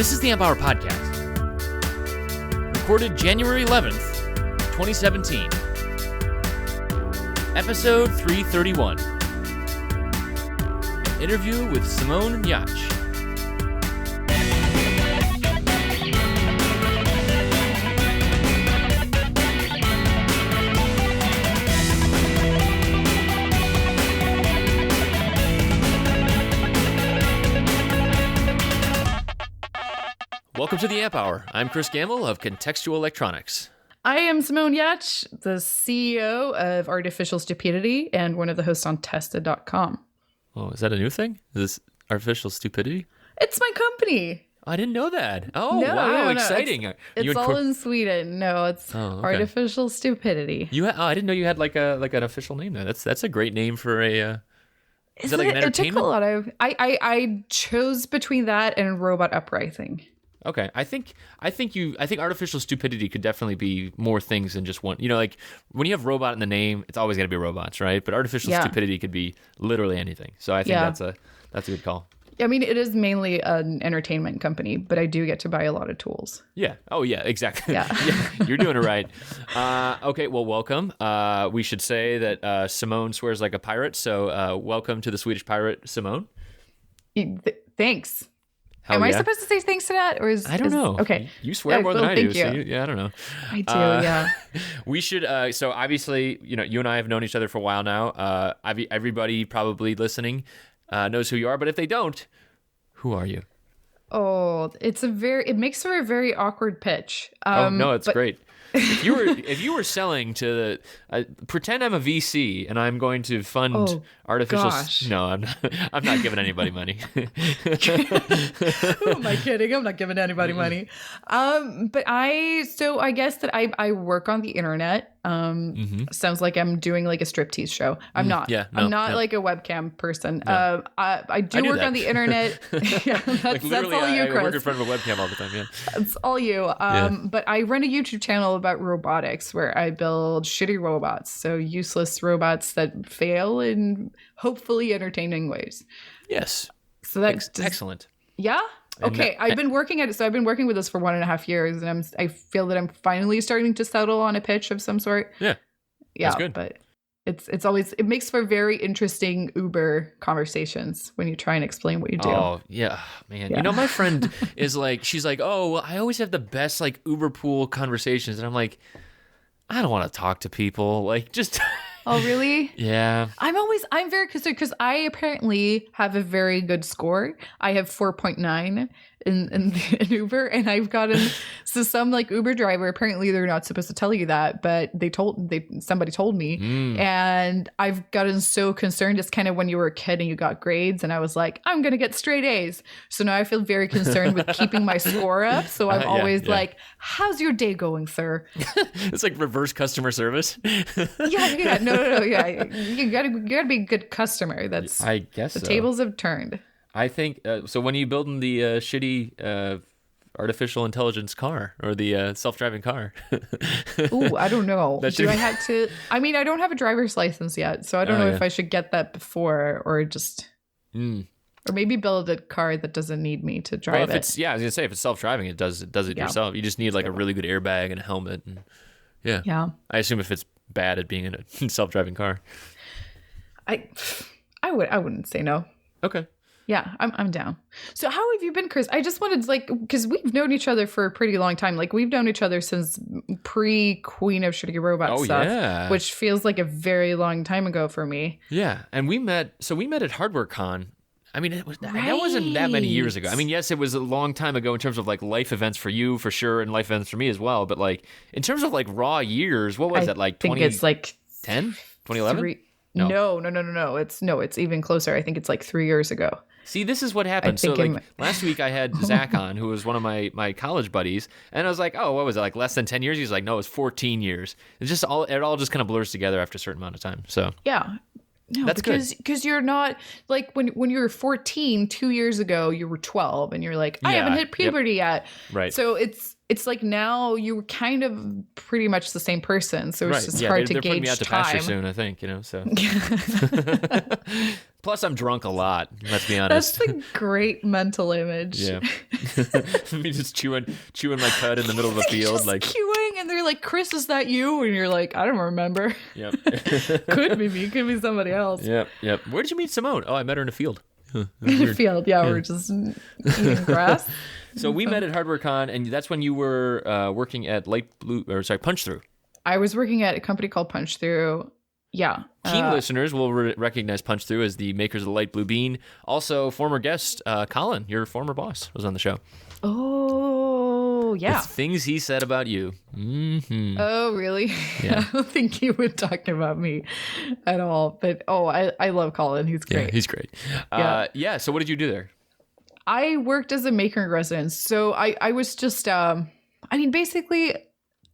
This is the Amp Hour Podcast, recorded January 11th, 2017, episode 331, an interview with Simone and Giertz. Welcome to the Amp Hour. I'm Chris Gamble of Contextual Electronics. I am Simone Giertz, the CEO of Artificial Stupidity and one of the hosts on Tested.com. Oh, is that a new thing? Is this Artificial Stupidity? It's my company. I didn't know that. Oh, no, wow, no. Exciting. It's all in Sweden. No, it's okay. Artificial Stupidity. I didn't know you had like an official name there. That's a great name for a... Is that like an entertainment? It took a lot of... I chose between that and Robot Uprising. Okay, I think Artificial Stupidity could definitely be more things than just one. You know, like when you have robot in the name, it's always got to be robots, right? But Artificial Stupidity could be literally anything. So I think that's a good call. I mean, it is mainly an entertainment company, but I do get to buy a lot of tools. Yeah. Oh, yeah, exactly. Yeah. Yeah, you're doing it right. Okay, well, welcome. We should say that Simone swears like a pirate, so welcome to the Swedish pirate, Simone. Thanks. Am I supposed to say thanks to that? I don't know. Okay. You swear more than I do. Thank you. So I don't know. I do, yeah. We should, so obviously, you and I have known each other for a while now. Everybody probably listening knows who you are, but if they don't, who are you? Oh, it makes for a very awkward pitch. No, it's great. If you were selling to the pretend I'm a VC and I'm going to fund artificial. Gosh. No, I'm not giving anybody money. Who am I kidding? I'm not giving anybody money. But I guess that I work on the internet. Sounds like I'm doing like a striptease show. I'm not. Yeah, I'm not like a webcam person. No. I do work on the internet. Yeah, that's all you, Chris. I work in front of a webcam all the time. Yeah, that's all you. But I run a YouTube channel about robotics where I build shitty robots, so useless robots that fail in hopefully entertaining ways. Yes. So that's excellent. Yeah. Okay, I've been working at it. So I've been working with this for 1.5 years, and I feel that I'm finally starting to settle on a pitch of some sort. Yeah. Yeah, that's good. But it makes for very interesting Uber conversations when you try and explain what you do. Oh yeah, man. Yeah. You know, my friend is like, she's like, oh, well, I always have the best like Uberpool conversations, and I'm like, I don't want to talk to people. Like, just. Oh, really? Yeah. I'm very concerned because I apparently have a very good score. I have 4.9 in Uber, and I've gotten some like Uber driver. Apparently, they're not supposed to tell you that, but somebody told me, and I've gotten so concerned. It's kind of when you were a kid and you got grades, and I was like, I'm gonna get straight A's. So now I feel very concerned with keeping my score up. So I'm always like, how's your day going, sir? It's like reverse customer service. Yeah. No. Yeah, you gotta be a good customer. That's I guess the so. tables have turned. I think so. When you building the shitty artificial intelligence car or the self-driving car? Ooh, I don't know. Do I have to? I mean, I don't have a driver's license yet, so I don't know if I should get that before or just, or maybe build a car that doesn't need me to drive it. I was gonna say if it's self-driving, it does it yourself. You just need like a really good airbag and a helmet. And, yeah. I assume if it's bad at being in a self-driving car. I wouldn't say no. Okay. Yeah, I'm down. So how have you been, Chris? I just wanted to because we've known each other for a pretty long time. Like we've known each other since pre-Queen of Shitty Robot stuff, yeah. Which feels like a very long time ago for me. Yeah, and we met at Hardware Con. I mean, that wasn't that many years ago. I mean, yes, it was a long time ago in terms of like life events for you, for sure, and life events for me as well. But like in terms of like raw years, what was that like? I think it's like 10, 2011? No. It's even closer. I think it's like 3 years ago. See, this is what happened. So like last week I had Zach on, who was one of my college buddies, and I was like, oh, what was it, like less than 10 years? He's like, no, it was 14 years. It all just kind of blurs together after a certain amount of time. So yeah. No, that's because you're not like when you were 14 2 years ago, you were 12, and you're like, I haven't hit puberty yet. Right. So it's it's like now you're kind of pretty much the same person. So it's just hard to they're gauge putting me out to time. pasture soon, I think, so. Plus, I'm drunk a lot, let's be honest. That's a great mental image. Yeah. Me just chewing my cud in the middle of a field. Just like queuing, and they're like, Chris, is that you? And you're like, I don't remember. Yep. Could be me. Could be somebody else. Yep. Where did you meet Simone? Oh, I met her in a field. In a field, we're just eating grass. So we met at HardwareCon, and that's when you were working at Punch Through. I was working at a company called Punch Through. Yeah. Keen listeners will recognize Punch Through as the makers of the light blue bean. Also, former guest Colin, your former boss, was on the show. Oh, yeah. The things he said about you. Mm-hmm. Oh, really? Yeah. I don't think he would talk about me at all. But, I love Colin. He's great. Yeah, he's great. So what did you do there? I worked as a maker in residence. So I was just, basically,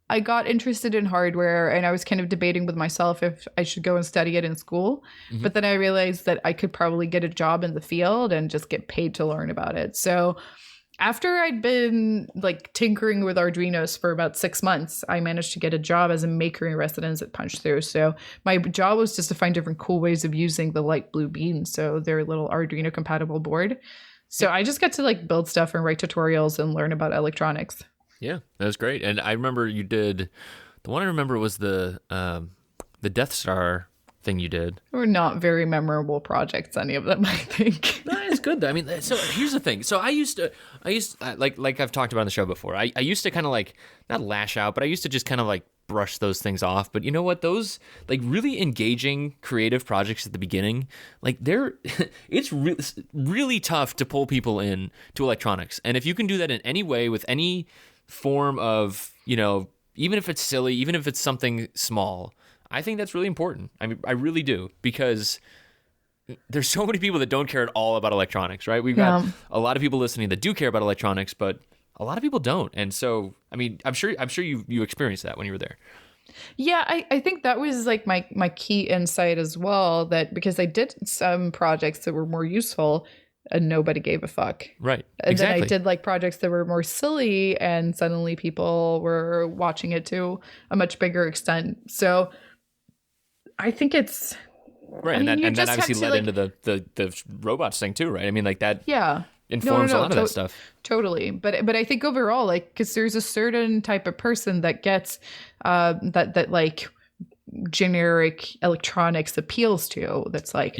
I got interested in hardware, and I was kind of debating with myself if I should go and study it in school. Mm-hmm. But then I realized that I could probably get a job in the field and just get paid to learn about it. So after I'd been like tinkering with Arduinos for about 6 months, I managed to get a job as a maker in residence at Punch Through. So my job was just to find different cool ways of using the light blue bean, so their little Arduino compatible board. So I just got to like build stuff and write tutorials and learn about electronics. Yeah, that was great. And I remember you did, the one I remember was the Death Star thing you did. They were not very memorable projects, any of them, I think. No, it's good though. I mean, so here's the thing. So I used to like I've talked about on the show before. I used to kind of like, not lash out, but I used to just kind of like brush those things off. But you know what? Those like really engaging creative projects at the beginning, like it's really tough to pull people in to electronics. And if you can do that in any way with any form of, even if it's silly, even if it's something small, I think that's really important. I mean, I really do, because there's so many people that don't care at all about electronics, right? We've got a lot of people listening that do care about electronics, but a lot of people don't. And so, I mean, I'm sure you experienced that when you were there. Yeah, I think that was like my key insight as well, that because I did some projects that were more useful and nobody gave a fuck. Right. And exactly. then I did like projects that were more silly, and suddenly people were watching it to a much bigger extent. So I think it's right. And that obviously led into the robots thing too, right? I mean, like that informs a lot of that stuff. Totally. But I think overall, like, because there's a certain type of person that gets that like generic electronics appeals to, that's like,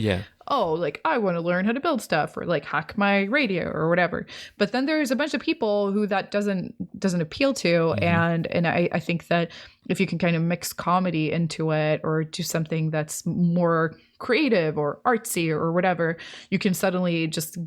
oh, like I want to learn how to build stuff, or like hack my radio or whatever. But then there's a bunch of people who that doesn't appeal to. Mm-hmm. And I think that if you can kind of mix comedy into it, or do something that's more creative or artsy or whatever, you can suddenly just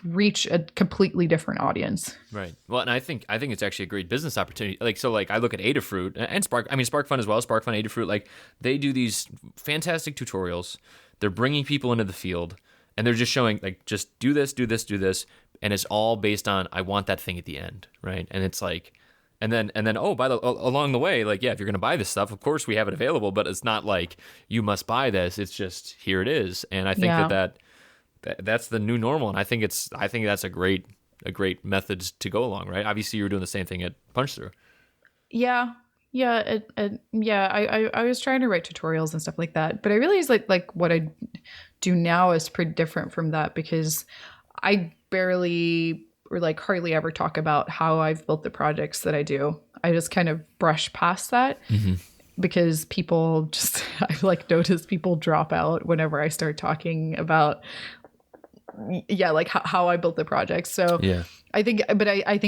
reach a completely different audience. Right. Well, and I think it's actually a great business opportunity. Like, so like I look at Adafruit and SparkFun as well, SparkFun, Adafruit, like they do these fantastic tutorials. They're bringing people into the field, and they're just showing like, just do this, and it's all based on, I want that thing at the end, right? And it's like, and then along the way, like, yeah, if you're gonna buy this stuff, of course we have it available, but it's not like you must buy this. It's just, here it is. And I think that's the new normal, and I think that's a great method to go along, right? Obviously, you were doing the same thing at Punch Through. Yeah. Yeah, I was trying to write tutorials and stuff like that, but I realized like what I do now is pretty different from that, because I barely or like hardly ever talk about how I've built the projects that I do. I just kind of brush past that. Mm-hmm. Because people just, I like notice people drop out whenever I start talking about, like how I built the project. So yeah. I think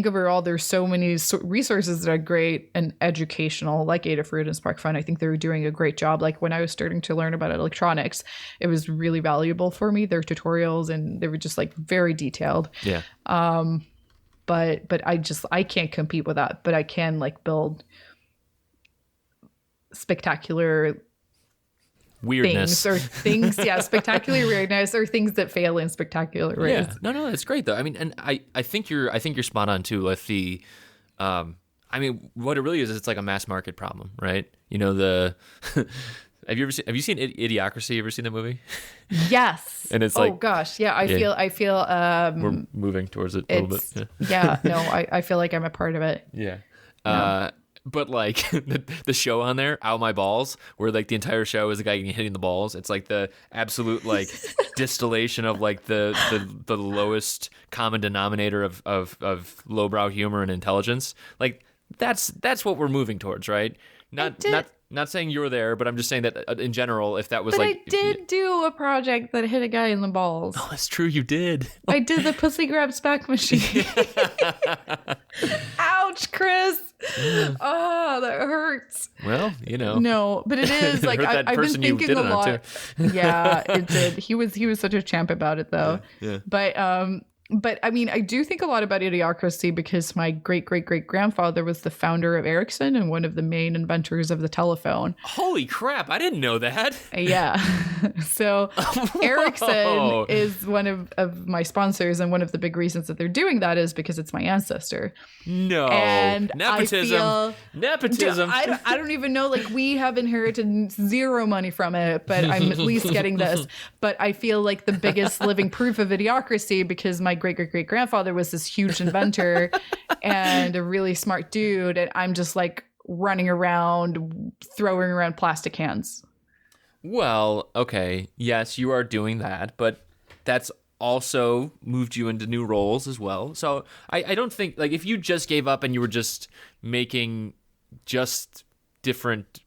overall there's so many resources that are great and educational, like Adafruit and SparkFun. I think they're doing a great job. Like when I was starting to learn about electronics, it was really valuable for me, their tutorials, and they were just like very detailed. Yeah. But I can't compete with that, but I can like build spectacular weirdness spectacular weirdness, or things that fail in spectacular ways. Yeah, no, that's great though. I mean, and I think you're spot on too with the, I mean, what it really is it's like a mass market problem, right? You know, Have you seen Idiocracy? You ever seen that movie? Yes. And it's oh gosh, yeah. I feel. We're moving towards it a little bit. Yeah. No, I feel like I'm a part of it. Yeah. But like the show on there, Ow My Balls, where like the entire show is a guy hitting the balls. It's like the absolute like distillation of like the lowest common denominator of lowbrow humor and intelligence. Like that's what we're moving towards, right? Not saying you're there, but I'm just saying that in general, if that was I did do a project that hit a guy in the balls. Oh, that's true. You did. I did the pussy grabs back machine. Ouch, Chris. Oh, that hurts. Well, No, but it is like I've been thinking a lot. Yeah, it did. He was such a champ about it though. Yeah. But I mean, I do think a lot about Idiocracy because my great-great-great-grandfather was the founder of Ericsson and one of the main inventors of the telephone. Holy crap, I didn't know that. Yeah. So Ericsson is one of my sponsors, and one of the big reasons that they're doing that is because it's my ancestor. No. And nepotism. Nepotism. I don't even know. Like, we have inherited zero money from it, but I'm at least getting this. But I feel like the biggest living proof of Idiocracy, because my great-great-great-grandfather was this huge inventor and a really smart dude, and I'm just like running around throwing around plastic cans. Well, okay, yes, you are doing that, but that's also moved you into new roles as well. So I don't think, like, if you just gave up and you were just making just different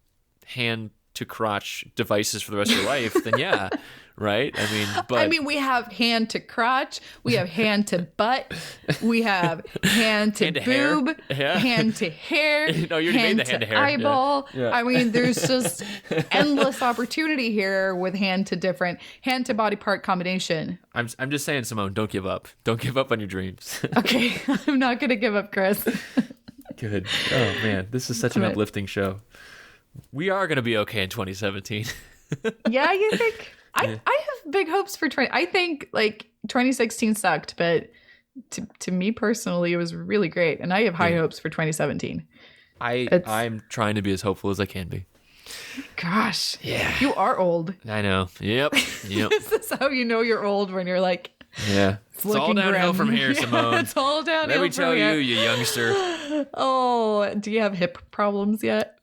hand to crotch devices for the rest of your life, then yeah. Right? I mean, we have hand to crotch, we have hand to butt, we have hand to boob, hand to hair, no, you already made the hand to hair. Eyeball. Yeah. I mean, there's just endless opportunity here with hand to body part combination. I'm just saying, Simone, don't give up. Don't give up on your dreams. Okay, I'm not gonna give up, Chris. Good. Oh man, this is such an uplifting show. We are gonna be okay in 2017. Yeah, you think? I have big hopes for 20. I think like 2016 sucked, but to me personally, it was really great, and I have high hopes for 2017. I'm trying to be as hopeful as I can be. Gosh, yeah, you are old. I know. Yep. Is this how you know you're old, when you're like? Yeah, it's all downhill from here, Simone. It's all downhill. Let me tell you, you youngster. Oh, do you have hip problems yet?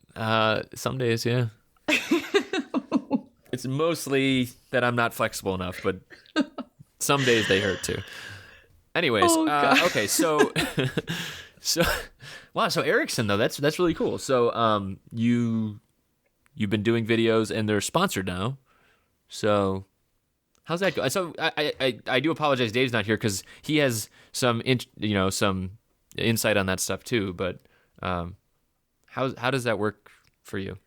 Some days, yeah. It's mostly that I'm not flexible enough, but some days they hurt too. Anyways, okay, so wow, so Ericsson though, that's really cool. So you've been doing videos and they're sponsored now. So how's that go? So I do apologize, Dave's not here because he has some insight on that stuff too. But how does that work for you?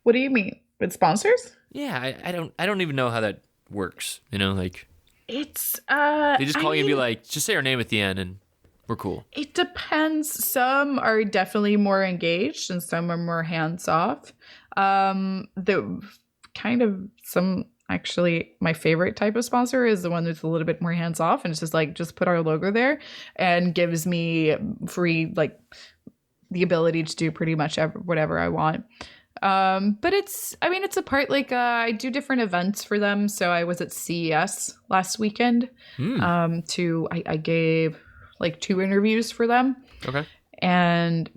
What do you mean with sponsors? Yeah, I don't even know how that works. Like it's they just call you and be like, just say our name at the end and we're cool. It depends. Some are definitely more engaged and some are more hands off. Actually, my favorite type of sponsor is the one that's a little bit more hands off, and it's just like, just put our logo there and gives me free, like, the ability to do pretty much whatever I want. But it's a part, like, I do different events for them. So I was at CES last weekend. I gave like 2 interviews for them. Okay. And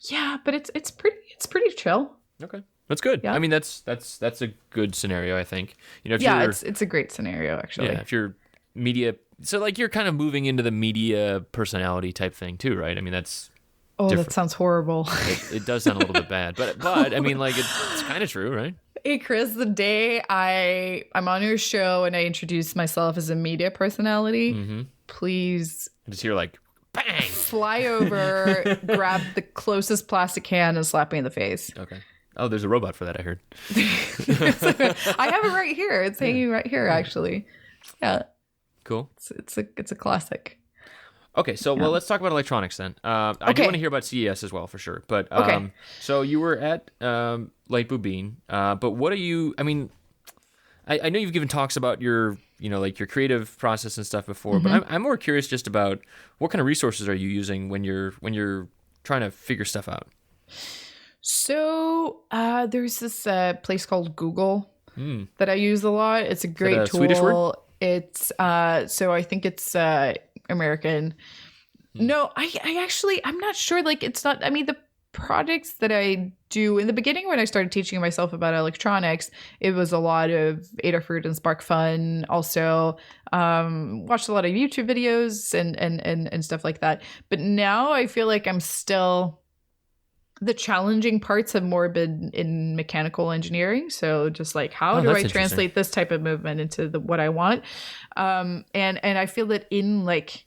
yeah, but it's pretty chill. Okay. That's good. Yeah. I mean, that's a good scenario, I think. It's a great scenario, actually. Yeah, if you're media, so like you're kind of moving into the media personality type thing too, right? I mean, that's different. That sounds horrible. It does sound a little bit bad, but I mean, like it's kind of true, right? Hey, Chris, the day I'm on your show and I introduce myself as a media personality, please I just hear like, bang! Fly over, grab the closest plastic can and slap me in the face. Okay. Oh, there's a robot for that, I heard. I have it right here. It's hanging right here, actually. Yeah. Cool. It's a classic. Okay, so well, let's talk about electronics then. I do want to hear about CES as well, for sure. But so you were at Light Bubine, but what are you? I mean, I know you've given talks about your, like your creative process and stuff before, but I'm more curious just about what kind of resources are you using when you're trying to figure stuff out. So there's this place called Google that I use a lot. It's a great tool. Swedish word? It's so I think it's American. No, I'm not sure. Like, it's not. I mean, the projects that I do in the beginning when I started teaching myself about electronics, it was a lot of Adafruit and SparkFun. Also, watched a lot of YouTube videos and stuff like that. But now I feel like I'm still. The challenging parts have more been in mechanical engineering. So just like, how do I translate this type of movement into what I want? And I feel that in like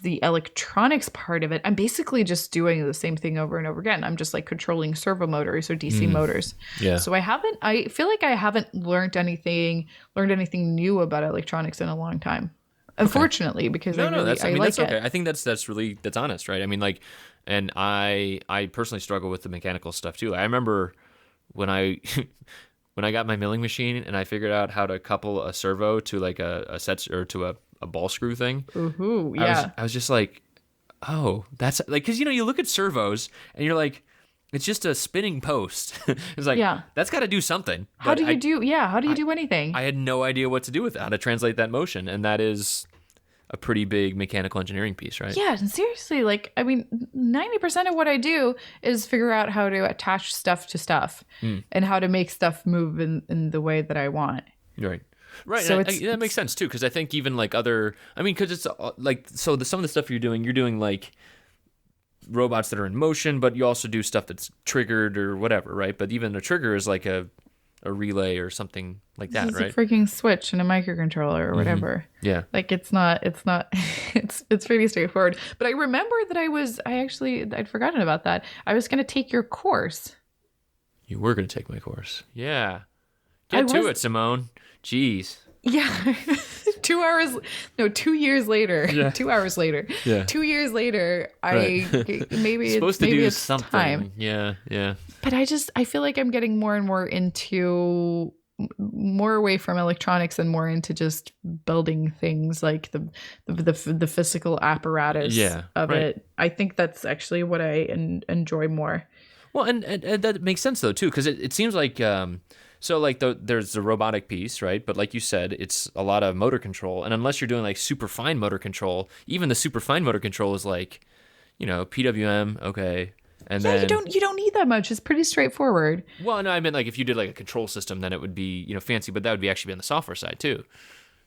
the electronics part of it, I'm basically just doing the same thing over and over again. I'm just like controlling servo motors or DC motors. Yeah. So I feel like I haven't learned anything new about electronics in a long time. Unfortunately, because that's okay. I think that's honest, right? I mean, like, and I personally struggle with the mechanical stuff too. I remember when I got my milling machine and I figured out how to couple a servo to like a set or to a ball screw thing. Ooh, yeah. I was just like, oh, that's like, because you look at servos and you're like, it's just a spinning post. It's like, that's got to do something. How do you do anything? I had no idea what to do with it, how to translate that motion. And that is a pretty big mechanical engineering piece, right? Yeah, and seriously, like, I mean, 90% of what I do is figure out how to attach stuff to stuff and how to make stuff move in the way that I want. Right. Right. So that makes sense too, because I think even like because it's like, so some of the stuff you're doing like robots that are in motion, but you also do stuff that's triggered or whatever, right? But even a trigger is like a relay or something like that, right? It's a freaking switch and a microcontroller or whatever. Yeah. Like it's pretty straightforward. But I remember that I'd forgotten about that. I was going to take your course. You were going to take my course. Yeah. Get to it, Simone. Jeez. Yeah. 2 years later. Yeah. 2 hours later. Yeah. 2 years later, maybe supposed to do something. Time. Yeah. But I feel like I'm getting more and more away from electronics and more into just building things, like the physical apparatus of it. I think that's actually what I enjoy more. Well, and that makes sense though too, because it seems like so like there's the robotic piece, right? But like you said, it's a lot of motor control, and unless you're doing like super fine motor control, even the super fine motor control is like, PWM, okay. And then you don't need that much. It's pretty straightforward. Well, no, I meant like if you did like a control system, then it would be fancy, but that would actually be on the software side too.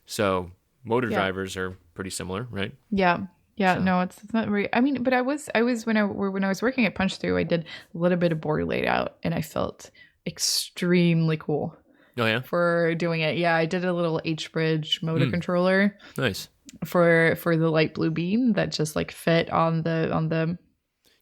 So motor drivers are pretty similar, right? Yeah. Yeah, so. No, it's not very. I mean, but I was when I was working at Punch Through, I did a little bit of board layout, and I felt extremely cool. Oh yeah, for doing it. Yeah, I did a little H-bridge motor controller. Nice. For the light blue beam that just like fit on the.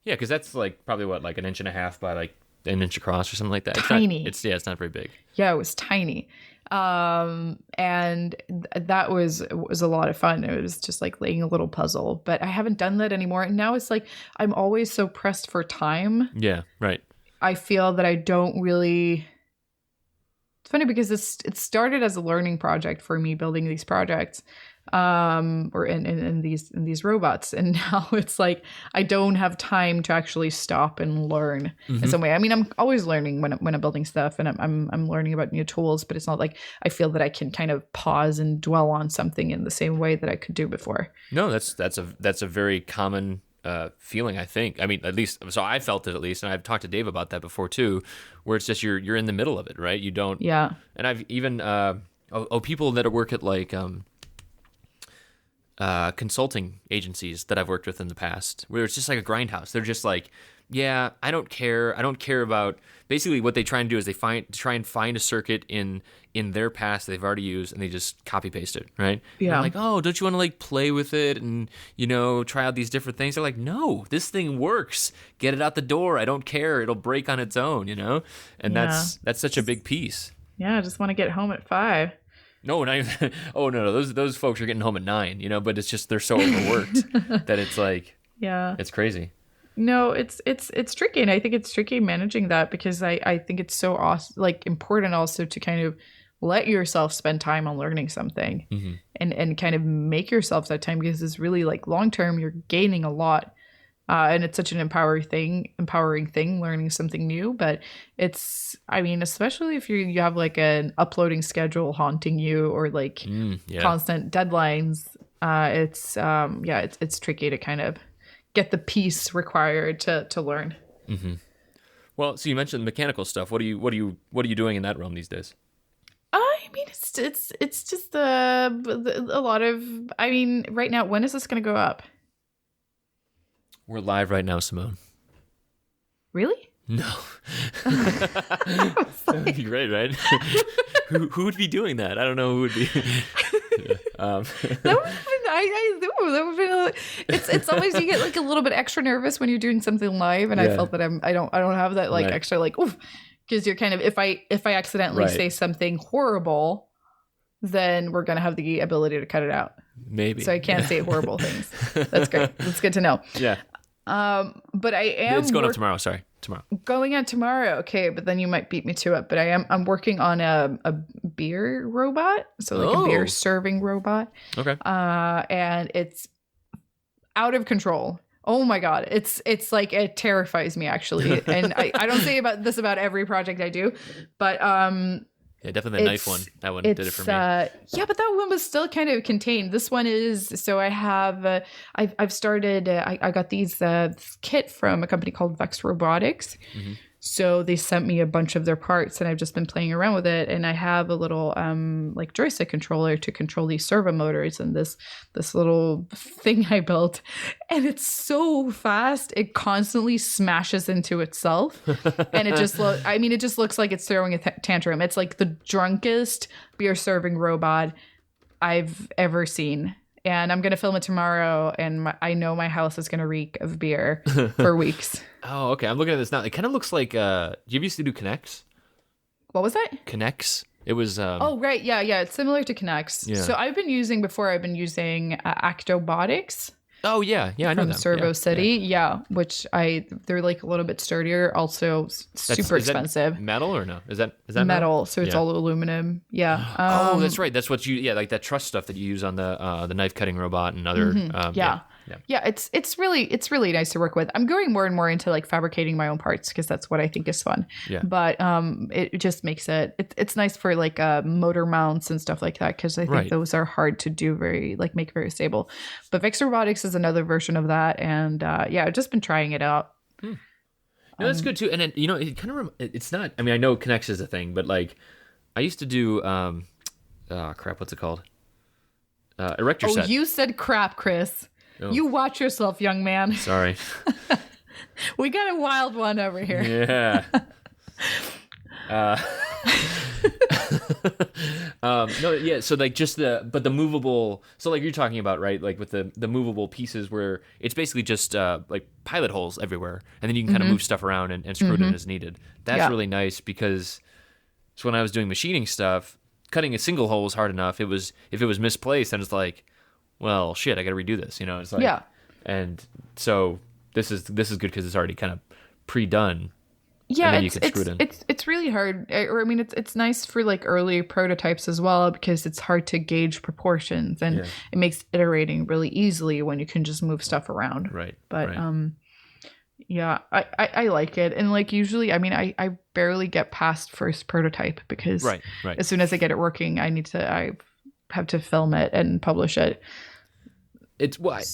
Yeah, because that's like probably like an inch and a half by like an inch across or something like that. Tiny. It's not very big. Yeah, it was tiny. And that was a lot of fun. It was just like laying a little puzzle, but I haven't done that anymore. And now it's like, I'm always so pressed for time. Yeah. Right. I feel that I don't really, it's funny because it started as a learning project for me, building these projects, or in these robots. And now it's like, I don't have time to actually stop and learn in some way. I mean, I'm always learning when I'm building stuff, and I'm learning about new tools, but it's not like I feel that I can kind of pause and dwell on something in the same way that I could do before. No, that's a very common feeling, I think. I mean, at least, so I felt it at least, and I've talked to Dave about that before too, where it's just you're in the middle of it, right? You don't. Yeah. And I've even people that work at like consulting agencies that I've worked with in the past, where it's just like a grindhouse. They're just like, yeah, I don't care about, basically what they try and do is they try and find a circuit in their past they've already used, and they just copy paste it, right? Yeah. I'm like, oh, don't you want to like play with it and try out these different things? They're like, no, this thing works. Get it out the door. I don't care. It'll break on its own, And that's such a big piece. Yeah, I just want to get home at 5. No, not even, oh no, those folks are getting home at 9, but it's just they're so overworked that it's like, yeah, it's crazy. No, it's tricky, and I think it's tricky managing that, because I think it's so awesome, like important also to kind of let yourself spend time on learning something, and kind of make yourself that time, because it's really like long term you're gaining a lot And it's such an empowering thing, learning something new. But it's, I mean, especially if you have like an uploading schedule haunting you, or like constant deadlines, it's tricky to kind of get the peace required to learn. Mm-hmm. Well, so you mentioned mechanical stuff. What are you doing in that realm these days? I mean, it's just a lot of. I mean, right now, when is this going to go up? We're live right now, Simone. Really? No. That would be great, right? Who would be doing that? I don't know who would be. That would have been. That would have been. It's always, you get like a little bit extra nervous when you're doing something live, and I felt that I don't have that like extra like oof, because you're kind of, if I accidentally say something horrible, then we're gonna have the ability to cut it out. Maybe. So I can't say horrible things. That's great. That's good to know. Yeah. But I am. It's going up tomorrow. Sorry, tomorrow. Going out tomorrow. Okay, but then you might beat me to it. But I'm working on a beer robot, so like a beer serving robot. Okay. And it's out of control. Oh my god, it's like, it terrifies me actually. And I don't say this about every project I do, but yeah, definitely the knife one. That one did it for me. Yeah, but that one was still kind of contained. This one is. So I have. I've started. I got these kit from a company called Vex Robotics. Mm-hmm. So they sent me a bunch of their parts, and I've just been playing around with it. And I have a little like joystick controller to control these servo motors, and this little thing I built, and it's so fast it constantly smashes into itself, and it just it just looks like it's throwing a tantrum. It's like the drunkest beer serving robot I've ever seen. And I'm going to film it tomorrow, and I know my house is going to reek of beer for weeks. Oh, okay. I'm looking at this now. It kind of looks like, do you used to do Connects? What was that? Connects. It was... oh, right. Yeah. It's similar to Connects. Yeah. So I've been using Actobotics. Oh, yeah. I know from them. Servo City. Yeah. Which they're like a little bit sturdier. Also super expensive. That metal or no? Is that metal? So it's all aluminum. Yeah. Oh, that's right. That's what like that truss stuff that you use on the knife cutting robot and other. Mm-hmm. Yeah. It's really nice to work with. I'm going more and more into like fabricating my own parts because that's what I think is fun. Yeah. But it just makes it's nice for like motor mounts and stuff like that, because I think those are hard to do make very stable. But Vex Robotics is another version of that, and I've just been trying it out. No, that's good too. And then, it kind of it's not. I mean, I know Connects is a thing, but like I used to do what's it called? Erector set. Oh, you said crap, Chris. Oh. You watch yourself, young man. Sorry. We got a wild one over here. Yeah. No, yeah. So like just the movable. So like you're talking about, right? Like with the movable pieces where it's basically just like pilot holes everywhere, and then you can kind of move stuff around and screw it in as needed. That's really nice, because so when I was doing machining stuff, cutting a single hole was hard enough. If it was misplaced, then it's like, well, shit, I got to redo this. It's like, and so this is good because it's already kind of pre-done. Yeah, it's really hard. Or I mean, it's nice for like early prototypes as well, because it's hard to gauge proportions, and it makes iterating really easily when you can just move stuff around. Right. But I like it, and like usually, I mean, I barely get past first prototype because as soon as I get it working, I have to film it and publish it.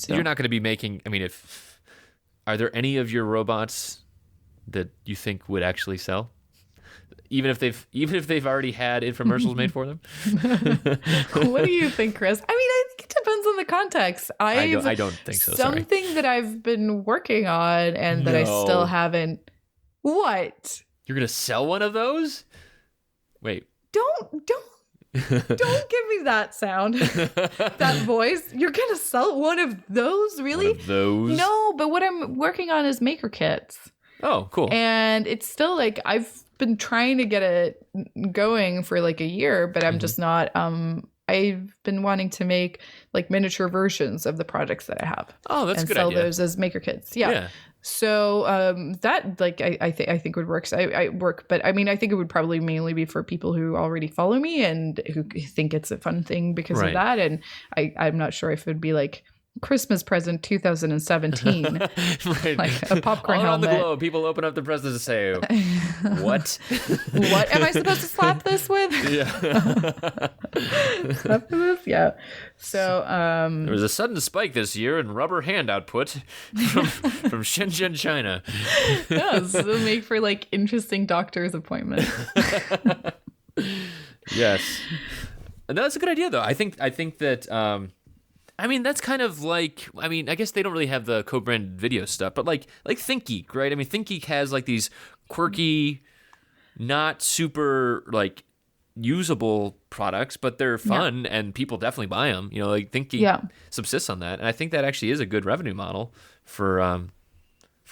You're not going to be making. I mean, are there any of your robots that you think would actually sell, even if they've already had infomercials made for them? What do you think, Chris? I mean, I think it depends on the context. I don't think so. Something that I've been working on and that I still haven't. What? You're gonna sell one of those? Wait. Don't give me that sound, that voice. You're gonna sell one of those? Really? One of those? No, but what I'm working on is maker kits. Oh, cool. And it's still like, I've been trying to get it going for like a year, but I'm just not, I've been wanting to make like miniature versions of the projects that I have. Oh, that's a good idea. And idea. sell those as maker kits. Yeah. So that like I think would work. So I work, but I mean, I think it would probably mainly be for people who already follow me and who think it's a fun thing because of that. And I'm not sure if it would be like Christmas present 2017. Right. Like a popcorn All around helmet. the globe, people open up the presents and say, what? What am I supposed to slap this with? Yeah. Slap this with? Yeah. So There was a sudden spike this year in rubber hand output from Shenzhen, China. yeah, so it'll make for like interesting doctor's appointment. Yes. And that's a good idea, though. I think that I mean, that's kind of like, I mean, I guess they don't really have the co-branded video stuff, but like ThinkGeek, right? I mean, ThinkGeek has like these quirky, not super like usable products, but they're fun and people definitely buy them. You know, like ThinkGeek subsists on that, and I think that actually is a good revenue model for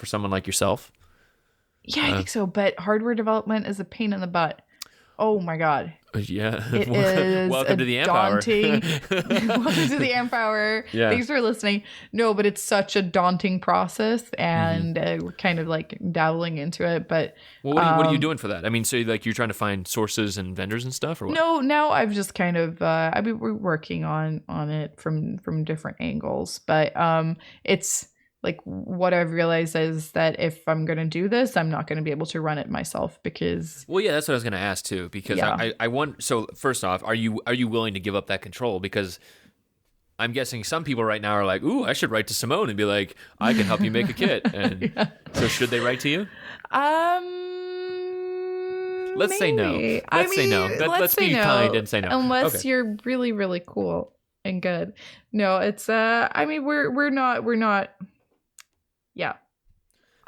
someone like yourself. Yeah, I think so. But hardware development is a pain in the butt. Oh my God. Yeah. It is Welcome to the Amp daunting. Hour. Welcome to the Amp Hour. Yeah. Thanks for listening. No, but it's such a daunting process, and we're kind of like dabbling into it. But well, what are you doing for that? I mean, so like you're trying to find sources and vendors and stuff, or what? No, now I've just kind of we're working on it from different angles, but it's like what I've realized is that if I'm going to do this, I'm not going to be able to run it myself because. Well, yeah, that's what I was going to ask too, because I want. So first off, are you willing to give up that control? Because I'm guessing some people right now are like, "Ooh, I should write to Simone and be like, I can help you make a kit." And so should they write to you? Let's say no. Let's say no. Let's be kind and say no. Unless you're really, really cool and good. No, it's I mean we're not. Yeah,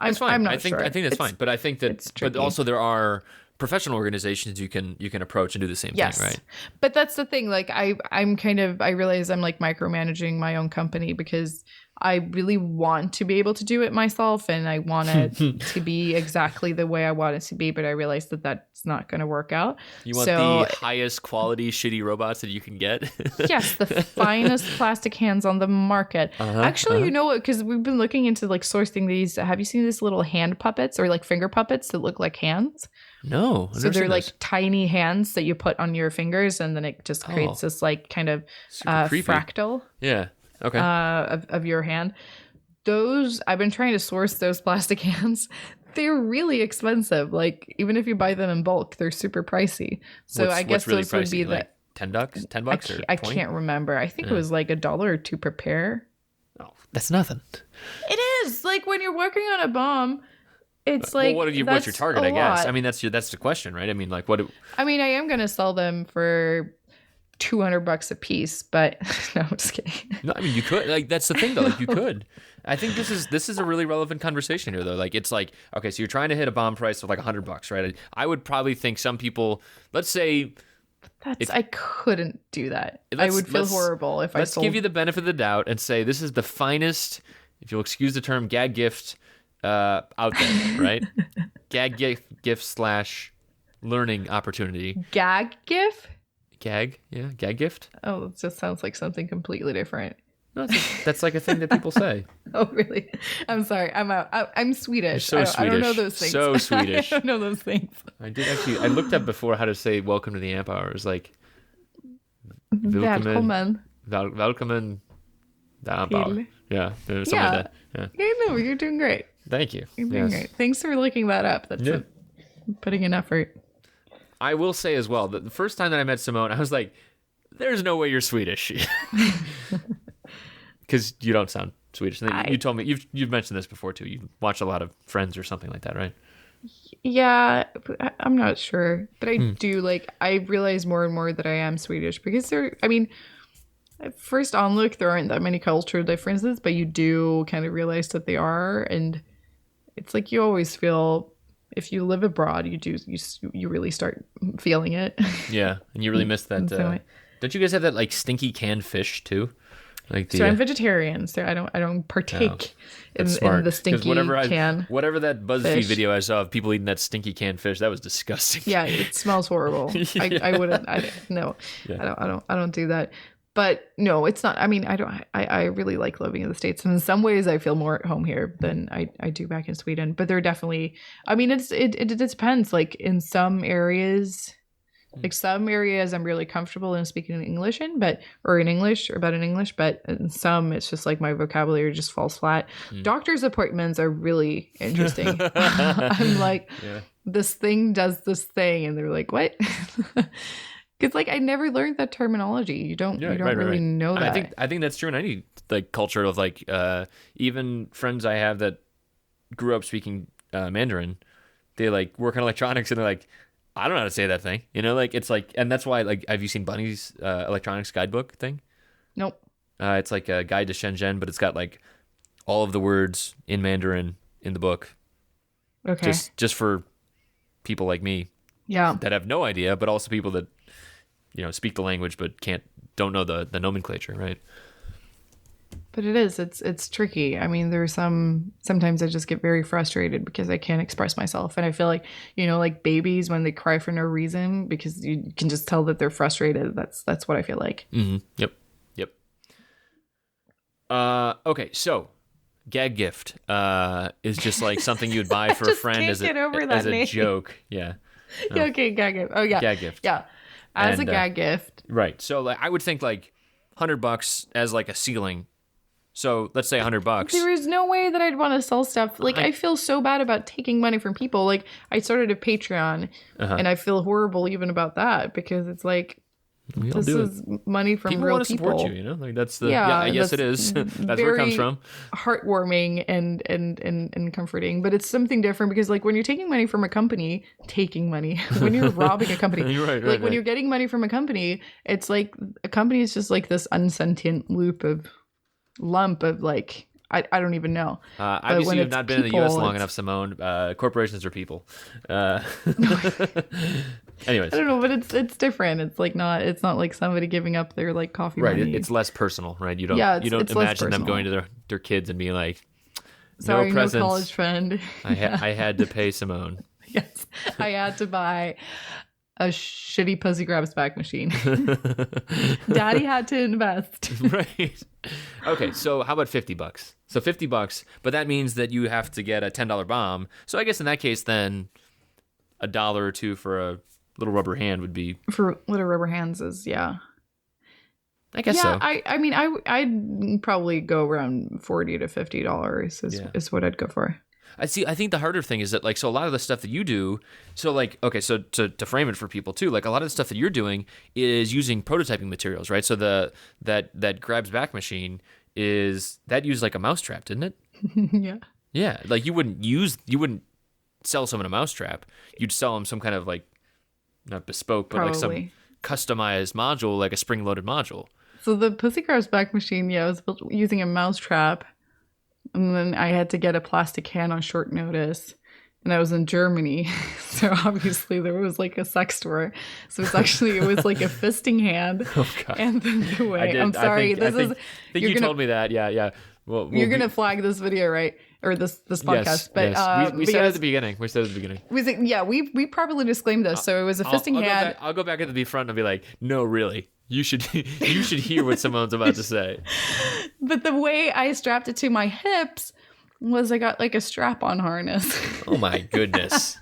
that's fine. I'm not sure. I think that's fine, but I think that, but also there are professional organizations you can approach and do the same thing, right? But that's the thing. Like I realize I'm like micromanaging my own company because I really want to be able to do it myself, and I want it to be exactly the way I want it to be. But I realize that that's not going to work out. You want the highest quality shitty robots that you can get? Yes, the finest plastic hands on the market. Actually, you know what? Because we've been looking into like sourcing these. Have you seen these little hand puppets or like finger puppets that look like hands? No. So they're like tiny hands that you put on your fingers, and then it just creates this like kind of fractal. Yeah. Okay. Of your hand. Those I've been trying to source those plastic hands. They're really expensive. Like even if you buy them in bulk, they're super pricey. So I guess really those pricey? would be like $10, $10 I can't remember. I think it was like $1 or $2 per pair. Oh, that's nothing. It is like when you're working on a bomb. It's like what's your target? I guess. Lot. I mean that's the question, right? I mean like what? I mean I am gonna sell them for $200 a piece, but no, I'm just kidding. No, I mean you could. Like that's the thing though. Like you could. I think this is a really relevant conversation here though. Like it's like okay, so you're trying to hit a bomb price of like $100, right? I would probably think some people. Let's say. I couldn't do that. I would feel horrible if I sold. Let's give you the benefit of the doubt and say this is the finest, if you'll excuse the term, gag gift out there, right? Gag gift / learning opportunity. Gag gift? Gag gift. Oh, it just sounds like something completely different. No, that's like a thing that people say. Oh, really? I'm sorry. I'm out. I'm Swedish. You're so Swedish. I don't know those things. So Swedish. I don't know those things. I did actually. I looked up before how to say "Welcome to the Amp Hour." It was like Välkommen. Välkommen the Amp Hour. Yeah, something like that. Yeah. No, you're doing great. Thank you. You're doing great. Thanks for looking that up. That's putting in effort. I will say as well that the first time that I met Simone, I was like, "There's no way you're Swedish," because you don't sound Swedish. And you told me you've mentioned this before too. You watch a lot of Friends or something like that, right? Yeah, I'm not sure, but I do like. I realize more and more that I am Swedish because I mean, at first onlook, there aren't that many cultural differences, but you do kind of realize that they are, and it's like you always feel. If you live abroad, you really start feeling it. Yeah, and you really miss that. Don't you guys have that like stinky canned fish too? Like so I'm vegetarian, so I don't partake in the stinky whatever that BuzzFeed fish. video I saw of people eating that stinky canned fish, that was disgusting. Yeah, it smells horrible. I wouldn't. I don't do that. But no, it's not. I mean, I really like living in the States. And in some ways, I feel more at home here than I do back in Sweden. But they're definitely, I mean, it depends. Like in some areas, Like some areas I'm really comfortable in speaking in English in, but in some it's just like my vocabulary just falls flat. Doctor's appointments are really interesting. I'm like, this thing does this thing, and they're like, what? Because like I never learned that terminology. You don't really know that. I think that's true in any like culture of like even friends I have that grew up speaking Mandarin. They like work on electronics and they're like, I don't know how to say that thing. You know, like it's like, and that's why like, have you seen Bunny's electronics guidebook thing? Nope. It's like a guide to Shenzhen, but it's got like all of the words in Mandarin in the book. Okay. Just for people like me. Yeah. That have no idea, but also people that, you know, speak the language but don't know the nomenclature, right? But it's tricky. I mean, sometimes I just get very frustrated because I can't express myself. And I feel like, you know, like babies when they cry for no reason because you can just tell that they're frustrated. That's what I feel like. Mm-hmm. Yep. Okay, so gag gift is just like something you would buy for a friend as a joke. Yeah. Yeah, okay, gag gift. Oh, yeah. Gag gift. Yeah. As a gag gift. Right. So like I would think like $100 as like a ceiling. So let's say $100. There is no way that I'd want to sell stuff. Like I feel so bad about taking money from people. Like I started a Patreon and I feel horrible even about that because it's like this is money from people real want to people. support you, you know? Like that's the I guess it is. That's where it comes from. Heartwarming and comforting, but it's something different because like when you're taking money from a company, when you're robbing a company, when you're getting money from a company, it's like a company is just like this unsentient lump of like I don't even know. Obviously, you've not been in the U.S. long enough, Simone. Corporations are people. Anyways, I don't know, but it's different. It's like it's not like somebody giving up their like coffee money. Right, it's less personal, right? You don't imagine them going to their kids and being like, sorry, no presents. No college friend. I had to pay Simone. Yes, I had to buy a shitty pussy grabs back machine. Daddy had to invest. Right. Okay, so how about $50? So $50, but that means that you have to get a $10 bomb. So I guess in that case, then $1 or $2 for a little rubber hand would be for little rubber hands is I guess so. I mean I'd probably go around $40 to $50 is what I'd go for. I think the harder thing is that like, so a lot of the stuff that you do, so like, okay, so to frame it for people too, like a lot of the stuff that you're doing is using prototyping materials, right? So that grabs back machine that used like a mousetrap, didn't it? Yeah. Yeah. Like you wouldn't sell someone a mousetrap. You'd sell them some kind of like, not bespoke, but Probably. like some customized module, like a spring-loaded module. So the pussy grabs back machine, was built using a mousetrap. And then I had to get a plastic can on short notice. And I was in Germany. So obviously there was like a sex store. So it was like a fisting hand. Oh, God. And then the way, I'm sorry. I think you told me that. Yeah. Well, you're going to flag this video, right? Or this podcast. Yes, but yes. We said it at the beginning. We properly disclaimed this. So it was a fisting hand. I'll go back at the front and be like, no, really. You should hear what Simone's about to say. But the way I strapped it to my hips was I got like a strap-on harness. Oh my goodness.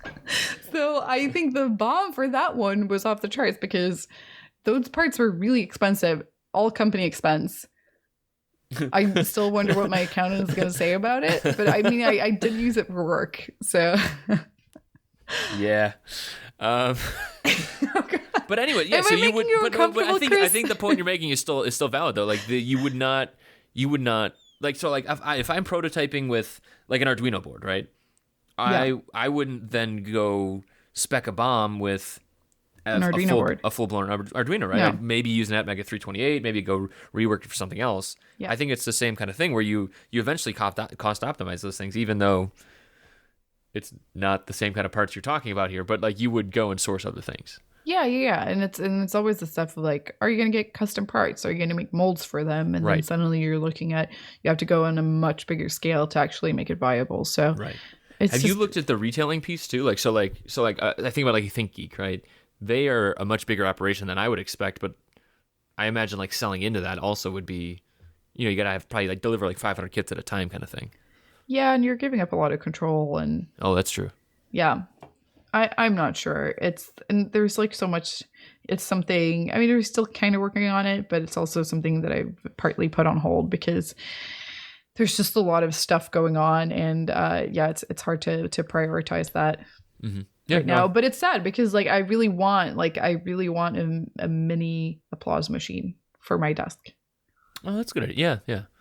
So I think the bomb for that one was off the charts because those parts were really expensive, all company expense. I still wonder what my accountant is going to say about it. But I mean, I did use it for work. So. Yeah. But anyway, yeah. Am so I you would. But I think the point you're making is still valid though. Like you would not like, so like if I'm prototyping with like an Arduino board, right? I wouldn't then go spec a bomb with an Arduino board, a full blown Arduino, right? No. I'd maybe use an Atmega 328, maybe go rework it for something else. Yeah. I think it's the same kind of thing where you eventually cost optimize those things, even though it's not the same kind of parts you're talking about here, but like you would go and source other things. Yeah. And it's always the stuff of like, are you going to get custom parts? Are you going to make molds for them? And then suddenly you're looking at, you have to go on a much bigger scale to actually make it viable. So right. Have you looked at the retailing piece too? I think about like ThinkGeek, right? They are a much bigger operation than I would expect, but I imagine like selling into that also would be, you got to have probably like deliver like 500 kits at a time kind of thing. Yeah. And you're giving up a lot of control and. Oh, that's true. Yeah. I'm not sure. And there's like so much. It's something. I mean, we're still kind of working on it, but it's also something that I've partly put on hold because there's just a lot of stuff going on, and it's hard to prioritize that now. But it's sad because like I really want a mini applause machine for my desk. Oh, that's good. Yeah.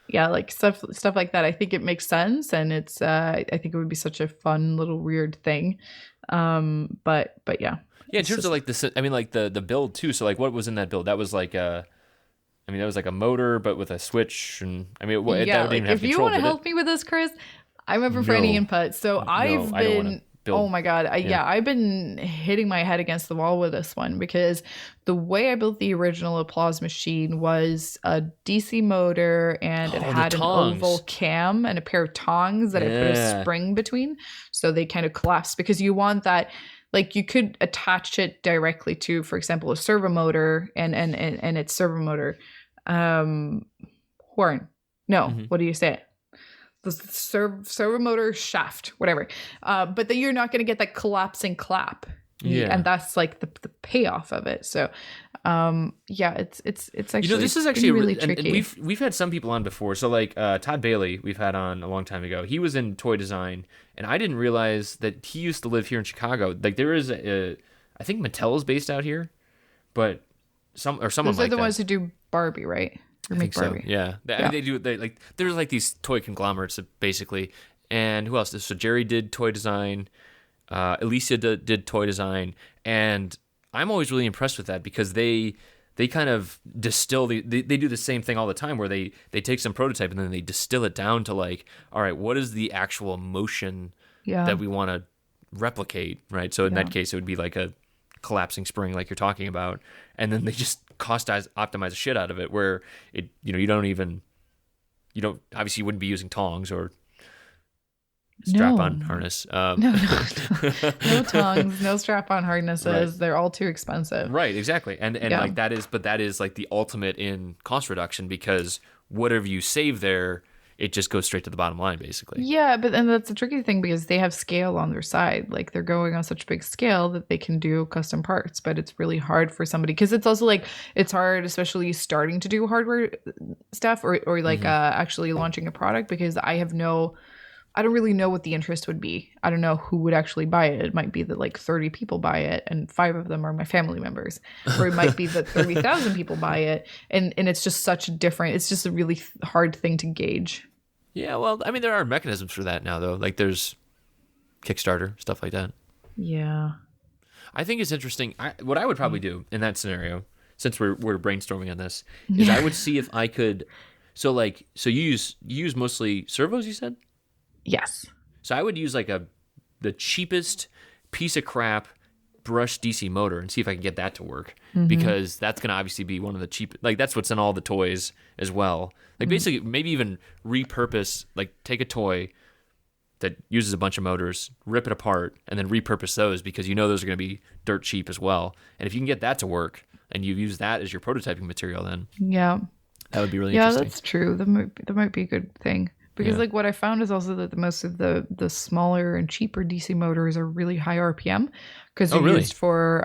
Yeah, like stuff like that. I think it makes sense, and it's I think it would be such a fun little weird thing. But yeah. Yeah, in terms of like the build too. So like, what was in that build? That was like that was like a motor, but with a switch, and that didn't even have if you want to help me with this, Chris, I'm open for any input. So I've been. Oh my God. I've been hitting my head against the wall with this one because the way I built the original applause machine was a DC motor and it had an oval cam and a pair of tongs that I put a spring between. So they kind of collapse because you want that, like you could attach it directly to, for example, a servo motor and its servo motor horn. No, what do you say? The servo motor shaft, whatever. But then you're not going to get that collapsing clap. Yeah. And that's like the payoff of it. So, it's actually, this is actually really tricky. And we've had some people on before. So like Todd Bailey, we've had on a long time ago. He was in toy design, and I didn't realize that he used to live here in Chicago. Like there is I think Mattel is based out here, but someone Those like that. Those are the ones who do Barbie, right? I think so. Yeah. I mean, there's like these toy conglomerates basically. And who else? So Jerry did toy design. Alicia did toy design. And I'm always really impressed with that because they kind of distill they do the same thing all the time where they take some prototype and then they distill it down to like, all right, what is the actual motion that we want to replicate, right? So in that case, it would be like a collapsing spring like you're talking about, and then they just optimize the shit out of it where it you don't obviously you wouldn't be using tongs or strap-on harness. No tongs, no strap-on harnesses. Right. They're all too expensive. Right, exactly. And like that is like the ultimate in cost reduction because whatever you save there, it just goes straight to the bottom line, basically. Yeah, but then that's a tricky thing because they have scale on their side. Like they're going on such big scale that they can do custom parts, but it's really hard for somebody because it's also like it's hard, especially starting to do hardware stuff or like actually launching a product because I don't really know what the interest would be. I don't know who would actually buy it. It might be that like 30 people buy it and 5 of them are my family members. Or it might be that 30,000 people buy it. And it's just such a different, it's just a really hard thing to gauge. Yeah, well, I mean, there are mechanisms for that now, though. Like there's Kickstarter, stuff like that. Yeah. I think it's interesting. What I would probably do in that scenario, since we're brainstorming on this, is I would see if I could, so you use mostly servos, you said? Yes. So I would use like the cheapest piece of crap brushed DC motor and see if I can get that to work because that's going to obviously be one of the cheap, like that's what's in all the toys as well. Like basically maybe even repurpose, like take a toy that uses a bunch of motors, rip it apart and then repurpose those because those are going to be dirt cheap as well. And if you can get that to work and you use that as your prototyping material, then that would be really interesting. Yeah, that's true. That might be a good thing. Because like what I found is also that most of the smaller and cheaper DC motors are really high RPM because they're used for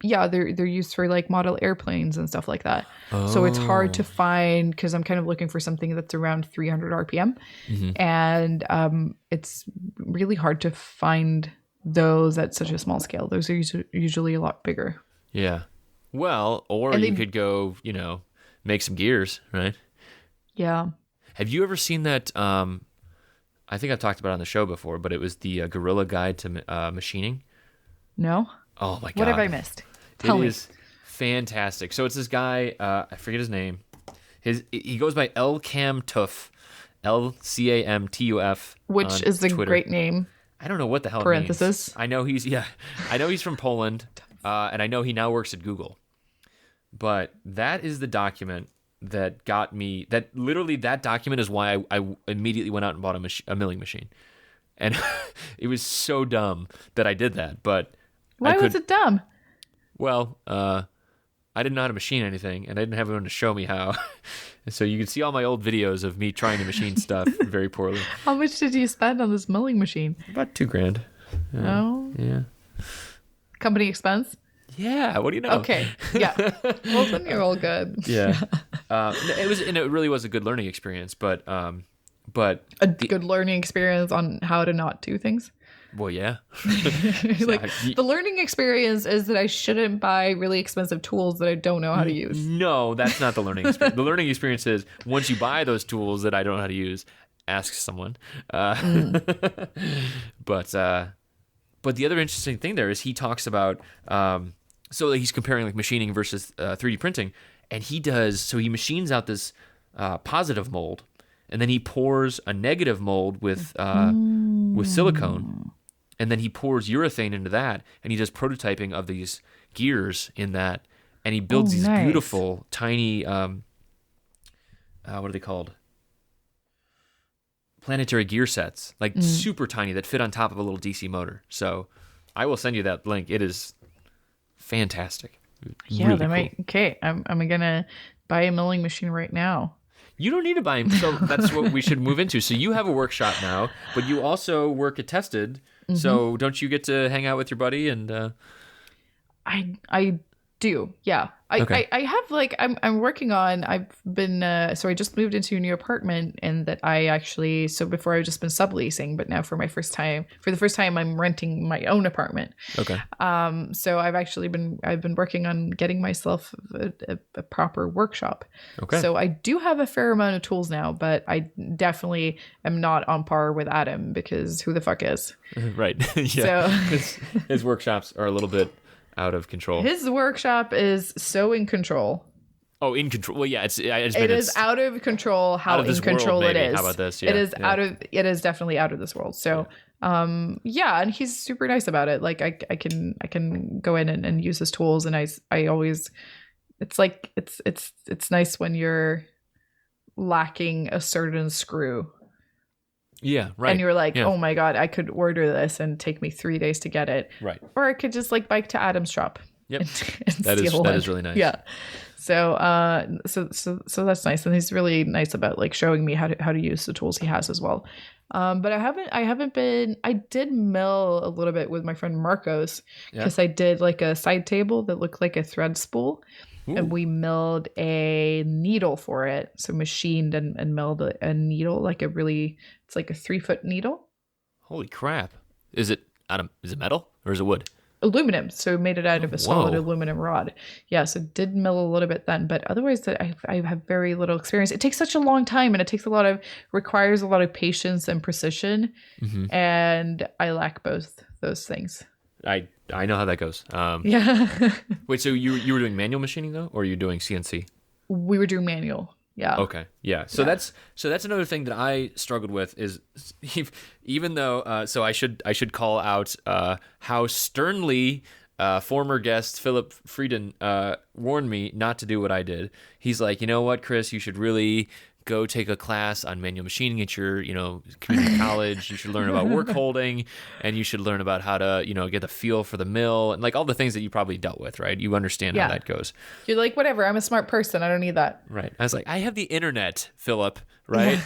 they're used for like model airplanes and stuff like that. So it's hard to find because I'm kind of looking for something that's around 300 RPM and it's really hard to find those at such a small scale. Those are usually a lot bigger. Yeah. Well, or you could go, make some gears, right? Yeah. Have you ever seen that? I think I've talked about it on the show before, but it was the Guerrilla Guide to Machining. No. Oh my god! What have I missed? Tell me. It is fantastic. So it's this guy. I forget his name. He goes by Lcamtuf, Lcamtuf, which is a great name. I don't know what the hell parenthesis. It means. I know he's from Poland, and I know he now works at Google. But that is the document that got me, that document is why I immediately went out and bought a milling machine. And it was so dumb that I did that, but why was it dumb? Well, I didn't know how to machine anything and I didn't have anyone to show me how. So you can see all my old videos of me trying to machine stuff very poorly. How much did you spend on this milling machine? About $2,000. Oh. Yeah. Company expense? Yeah. What do you know? Okay. Yeah. Well, then you're all good. Yeah. It really was a good learning experience, but good learning experience on how to not do things. Well, yeah. Like the learning experience is that I shouldn't buy really expensive tools that I don't know how to use. No, that's not the learning experience. The learning experience is once you buy those tools that I don't know how to use, ask someone. But the other interesting thing there is he talks about so he's comparing like machining versus 3D printing, and he machines out this positive mold, and then he pours a negative mold with silicone. And then he pours urethane into that, and he does prototyping of these gears in that, and he builds these beautiful, tiny, what are they called? Planetary gear sets, like super tiny that fit on top of a little DC motor. So I will send you that link. It is fantastic. Yeah, really cool. Okay, I'm gonna buy a milling machine right now. You don't need to buy them. So that's what we should move into. So you have a workshop now, but you also work at Tested. Mm-hmm. So don't you get to hang out with your buddy? And I do. Yeah. I have like I'm working on. I've been so I just moved into a new apartment, and that I actually before I've just been subleasing, but now for the first time I'm renting my own apartment. Okay. So I've been working on getting myself a proper workshop. Okay. So I do have a fair amount of tools now, but I definitely am not on par with Adam, because who the fuck is? Right. Yeah. So his workshops are a little bit out of control. His workshop is so in control. Oh, in control. Well, yeah, it is out of control. How in control it is. How about this? Yeah, it is definitely out of this world. So, yeah, and he's super nice about it. Like I can go in and use his tools, and I always, it's like it's nice when you're lacking a certain screw. Yeah, right. And you're like, oh my God, I could order this and take me 3 days to get it. Right. Or I could just like bike to Adam's shop. Yep. That is really nice. Yeah. So so that's nice, and he's really nice about like showing me how to use the tools he has as well. But I did mill a little bit with my friend Marcos, because I did like a side table that looked like a thread spool. Ooh. And we milled a needle for it. So machined and milled a needle, it's like a 3-foot needle. Holy crap. Is it metal or is it wood? Aluminum. So we made it out of a solid aluminum rod. Yeah, so did mill a little bit then, but otherwise I have very little experience. It takes such a long time, and it requires a lot of patience and precision. Mm-hmm. And I lack both those things. I know how that goes. Yeah. Wait, so you were doing manual machining though, or are you doing CNC? We were doing manual. Yeah. Okay. Yeah. So that's another thing that I struggled with is even though so I should call out how sternly former guest Philip Frieden warned me not to do what I did. He's like, you know what, Chris, you should really go take a class on manual machining at your, community college. You should learn about work holding, and you should learn about how to, get the feel for the mill, and like all the things that you probably dealt with, right? You understand how that goes. You're like, whatever, I'm a smart person. I don't need that. Right. I was like, I have the internet, Philip, right?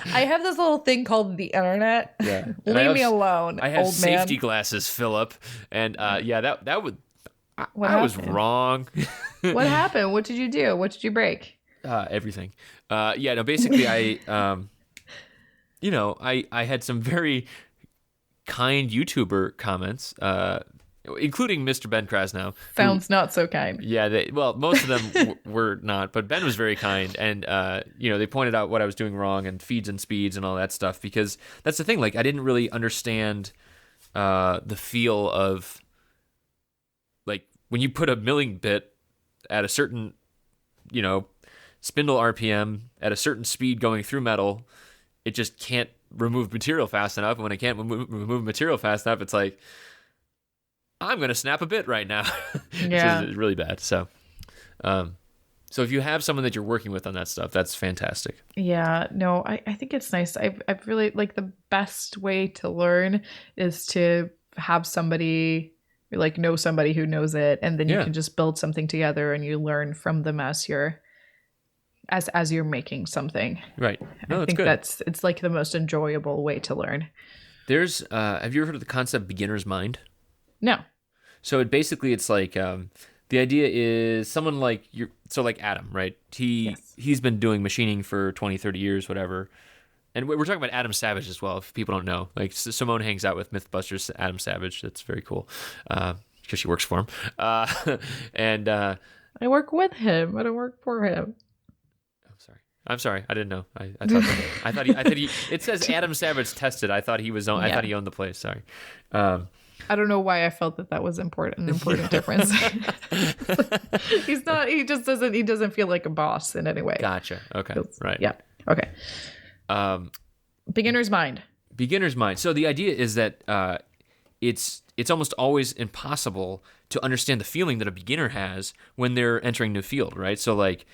I have this little thing called the internet. Yeah. Leave me alone, I have old safety man. Glasses, Philip. And that would, I was wrong. What happened? What did you do? What did you break? Everything. Basically I had some very kind YouTuber comments, including Mr. Ben Krasnow. Sounds not so kind. Yeah, most of them were not, but Ben was very kind, and they pointed out what I was doing wrong and feeds and speeds and all that stuff, because that's the thing, like I didn't really understand the feel of like when you put a milling bit at a certain, spindle RPM at a certain speed going through metal, it just can't remove material fast enough. And when it can't remove material fast enough, it's like, I'm going to snap a bit right now. Yeah. It's really bad. So if you have someone that you're working with on that stuff, that's fantastic. Yeah, no, I think it's nice. I've really, like, the best way to learn is to have somebody, like, know somebody who knows it. And then you can just build something together, and you learn from them as you're making something. Right. No, I think good. it's like the most enjoyable way to learn. There's have you ever heard of the concept beginner's mind? No. So it's like the idea is someone like like Adam, right? He's been doing machining for 20, 30 years, whatever. And we're talking about Adam Savage as well, if people don't know. Like, Simone hangs out with Mythbusters Adam Savage. That's very cool because she works for him. And I work with him. I don't work for him. I'm sorry. I didn't know. I thought he. It says Adam Savage tested. I thought he was. I thought he owned the place. Sorry. I don't know why I felt that was an important difference. He's not. He just doesn't. He doesn't feel like a boss in any way. Gotcha. Okay. Right. Yeah. Okay. Beginner's mind. So the idea is that it's almost always impossible to understand the feeling that a beginner has when they're entering a new field, right? So like,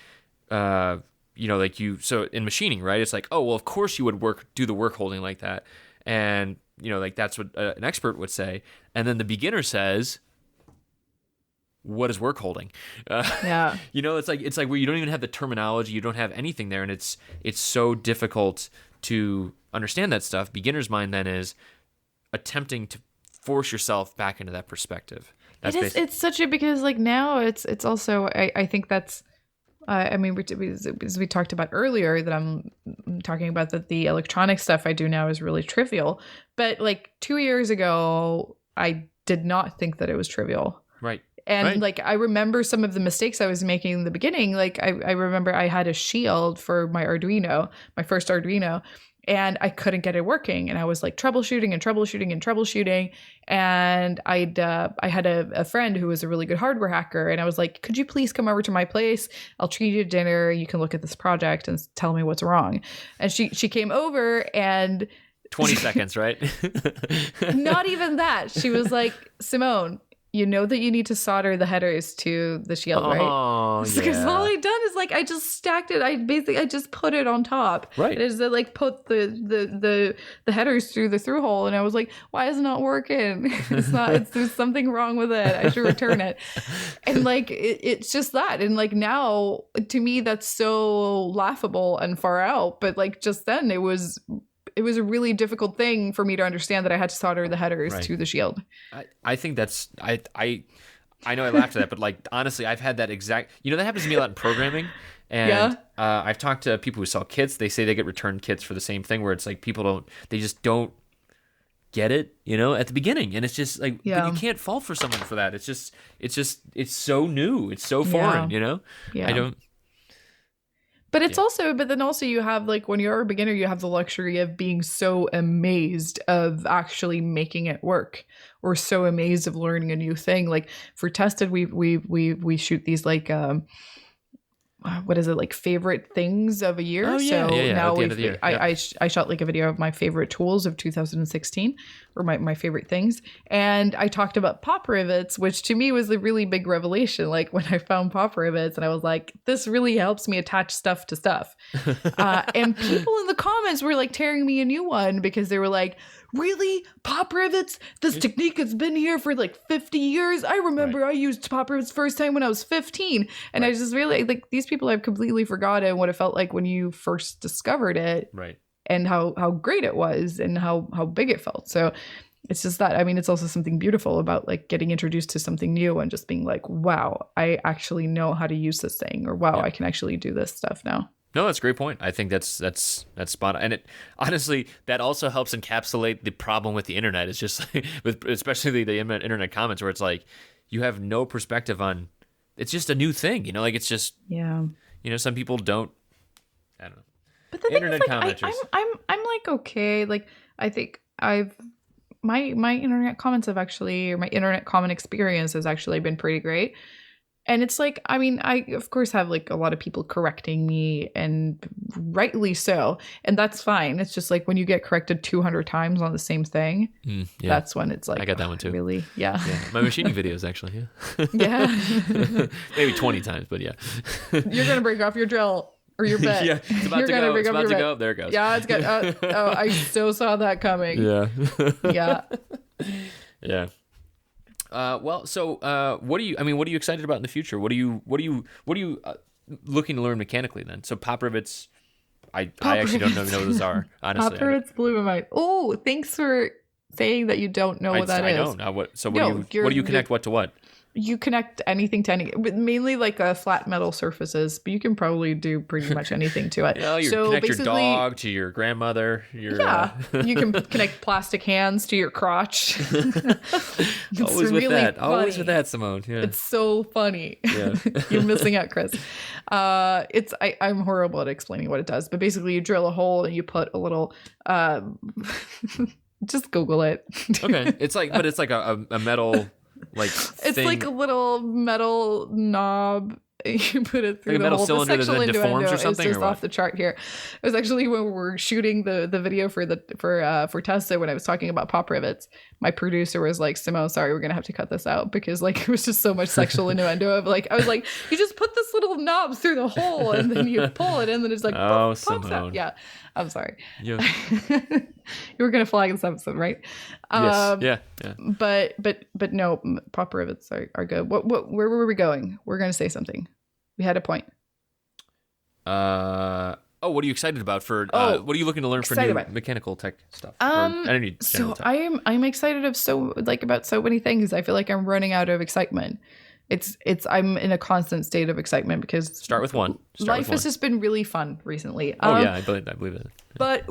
so in machining, right? It's like, oh, well, of course you would do the work holding like that, and like that's what an expert would say, and then the beginner says, what is work holding? Yeah. It's like where you don't even have the terminology, you don't have anything there, and it's so difficult to understand that stuff. Beginner's mind then is attempting to force yourself back into that perspective. It's such a, because like now it's also, I think that's, as we talked about earlier, that I'm talking about that the electronic stuff I do now is really trivial. But like 2 years ago, I did not think that it was trivial. Right. And like, I remember some of the mistakes I was making in the beginning. Like I remember I had a shield for my Arduino, my first Arduino, and I couldn't get it working. And I was like troubleshooting. And I had a friend who was a really good hardware hacker. And I was like, could you please come over to my place? I'll treat you to dinner. You can look at this project and tell me what's wrong. And she came over and 20 seconds, right? Not even that. She was like, Simone, you know that you need to solder the headers to the shield, right? Oh, yeah. Because all I done is like, I just stacked it. I just put it on top. Right. It is like put the headers through the through hole. And I was like, why is it not working? There's something wrong with it. I should return it. And like, it's just that. And like now, to me, that's so laughable and far out. But like just then it was a really difficult thing for me to understand that I had to solder the headers to the shield. I think that's, I know I laughed at that, but like, honestly, I've had that exact, that happens to me a lot in programming. And I've talked to people who sell kits. They say they get returned kits for the same thing, where it's like they just don't get it, at the beginning. And it's just like, but you can't fault for someone for that. It's so new. It's so foreign, Yeah. I don't. But but then also you have like, when you're a beginner, you have the luxury of being so amazed of actually making it work, or so amazed of learning a new thing. Like for Tested, we shoot these like, what is it, like favorite things of a year? Oh, yeah. So now at the end of the year. I shot like a video of my favorite tools of 2016, or my favorite things. And I talked about pop rivets, which to me was a really big revelation. Like when I found pop rivets and I was like, this really helps me attach stuff to stuff. And people in the comments were like tearing me a new one, because they were like, really? Pop rivets? This technique has been here for like 50 years. I remember I used pop rivets first time when I was 15. And I just really, like, these people have completely forgotten what it felt like when you first discovered it. Right. And how great it was, and how big it felt. So it's just that, I mean, it's also something beautiful about like getting introduced to something new and just being like, wow, I actually know how to use this thing, or wow, I can actually do this stuff now. No, that's a great point. I think that's spot on. And it honestly, that also helps encapsulate the problem with the internet. It's just like, especially the internet comments, where it's like you have no perspective on. It's just a new thing, like it's just some people don't. I don't know. But the internet thing is, like, I'm like, okay, like I think my internet comments have actually, or my internet comment experience has actually been pretty great. And it's like, I mean, I, of course, have like a lot of people correcting me, and rightly so. And that's fine. It's just like when you get corrected 200 times on the same thing, that's when it's like, I got that one too. Really? Yeah. My machining videos, actually. Yeah. Maybe 20 times, but yeah. You're going to break off your drill or your bit. Yeah. It's about to go. It's about to go. There it goes. Yeah. It's good. I so saw that coming. Yeah. Yeah. Yeah. What are you excited about in the future? What are you looking to learn mechanically then? So pop rivets, I actually don't know what those are, honestly. Pop rivets blew my mind. Oh, thanks for saying that you don't know what that is. I know. Now what? So what do you connect what to what? You connect anything to any, mainly like flat metal surfaces, but you can probably do pretty much anything to it. You connect your dog to your grandmother. You can connect plastic hands to your crotch. Always with that. Funny. Always with that, Simone. Yeah. It's so funny. Yeah. You're missing out, Chris. I'm horrible at explaining what it does, but basically you drill a hole and you put a little. Just Google it. Okay, it's like a metal. It's like a little metal knob. You put it through like the a metal hole. cylinder that then deforms or something. It's just off the chart here. It was actually when we were shooting the video for Tessa, when I was talking about pop rivets. My producer was like, "Simone, sorry, we're gonna have to cut this out because like it was just so much sexual innuendo of like I was like, you just put this little knob through the hole and then you pull it and then it's like pops out." Yeah, I'm sorry. Yeah. You were gonna flag this episode, right? Yes. Yeah. But no, pop rivets are good. Where were we going? We're gonna say something. We had a point. What are you excited about for? What are you looking to learn for new mechanical tech stuff? I'm excited about so many things. I feel like I'm running out of excitement. I'm in a constant state of excitement because start with one. Life has just been really fun recently. I believe it. But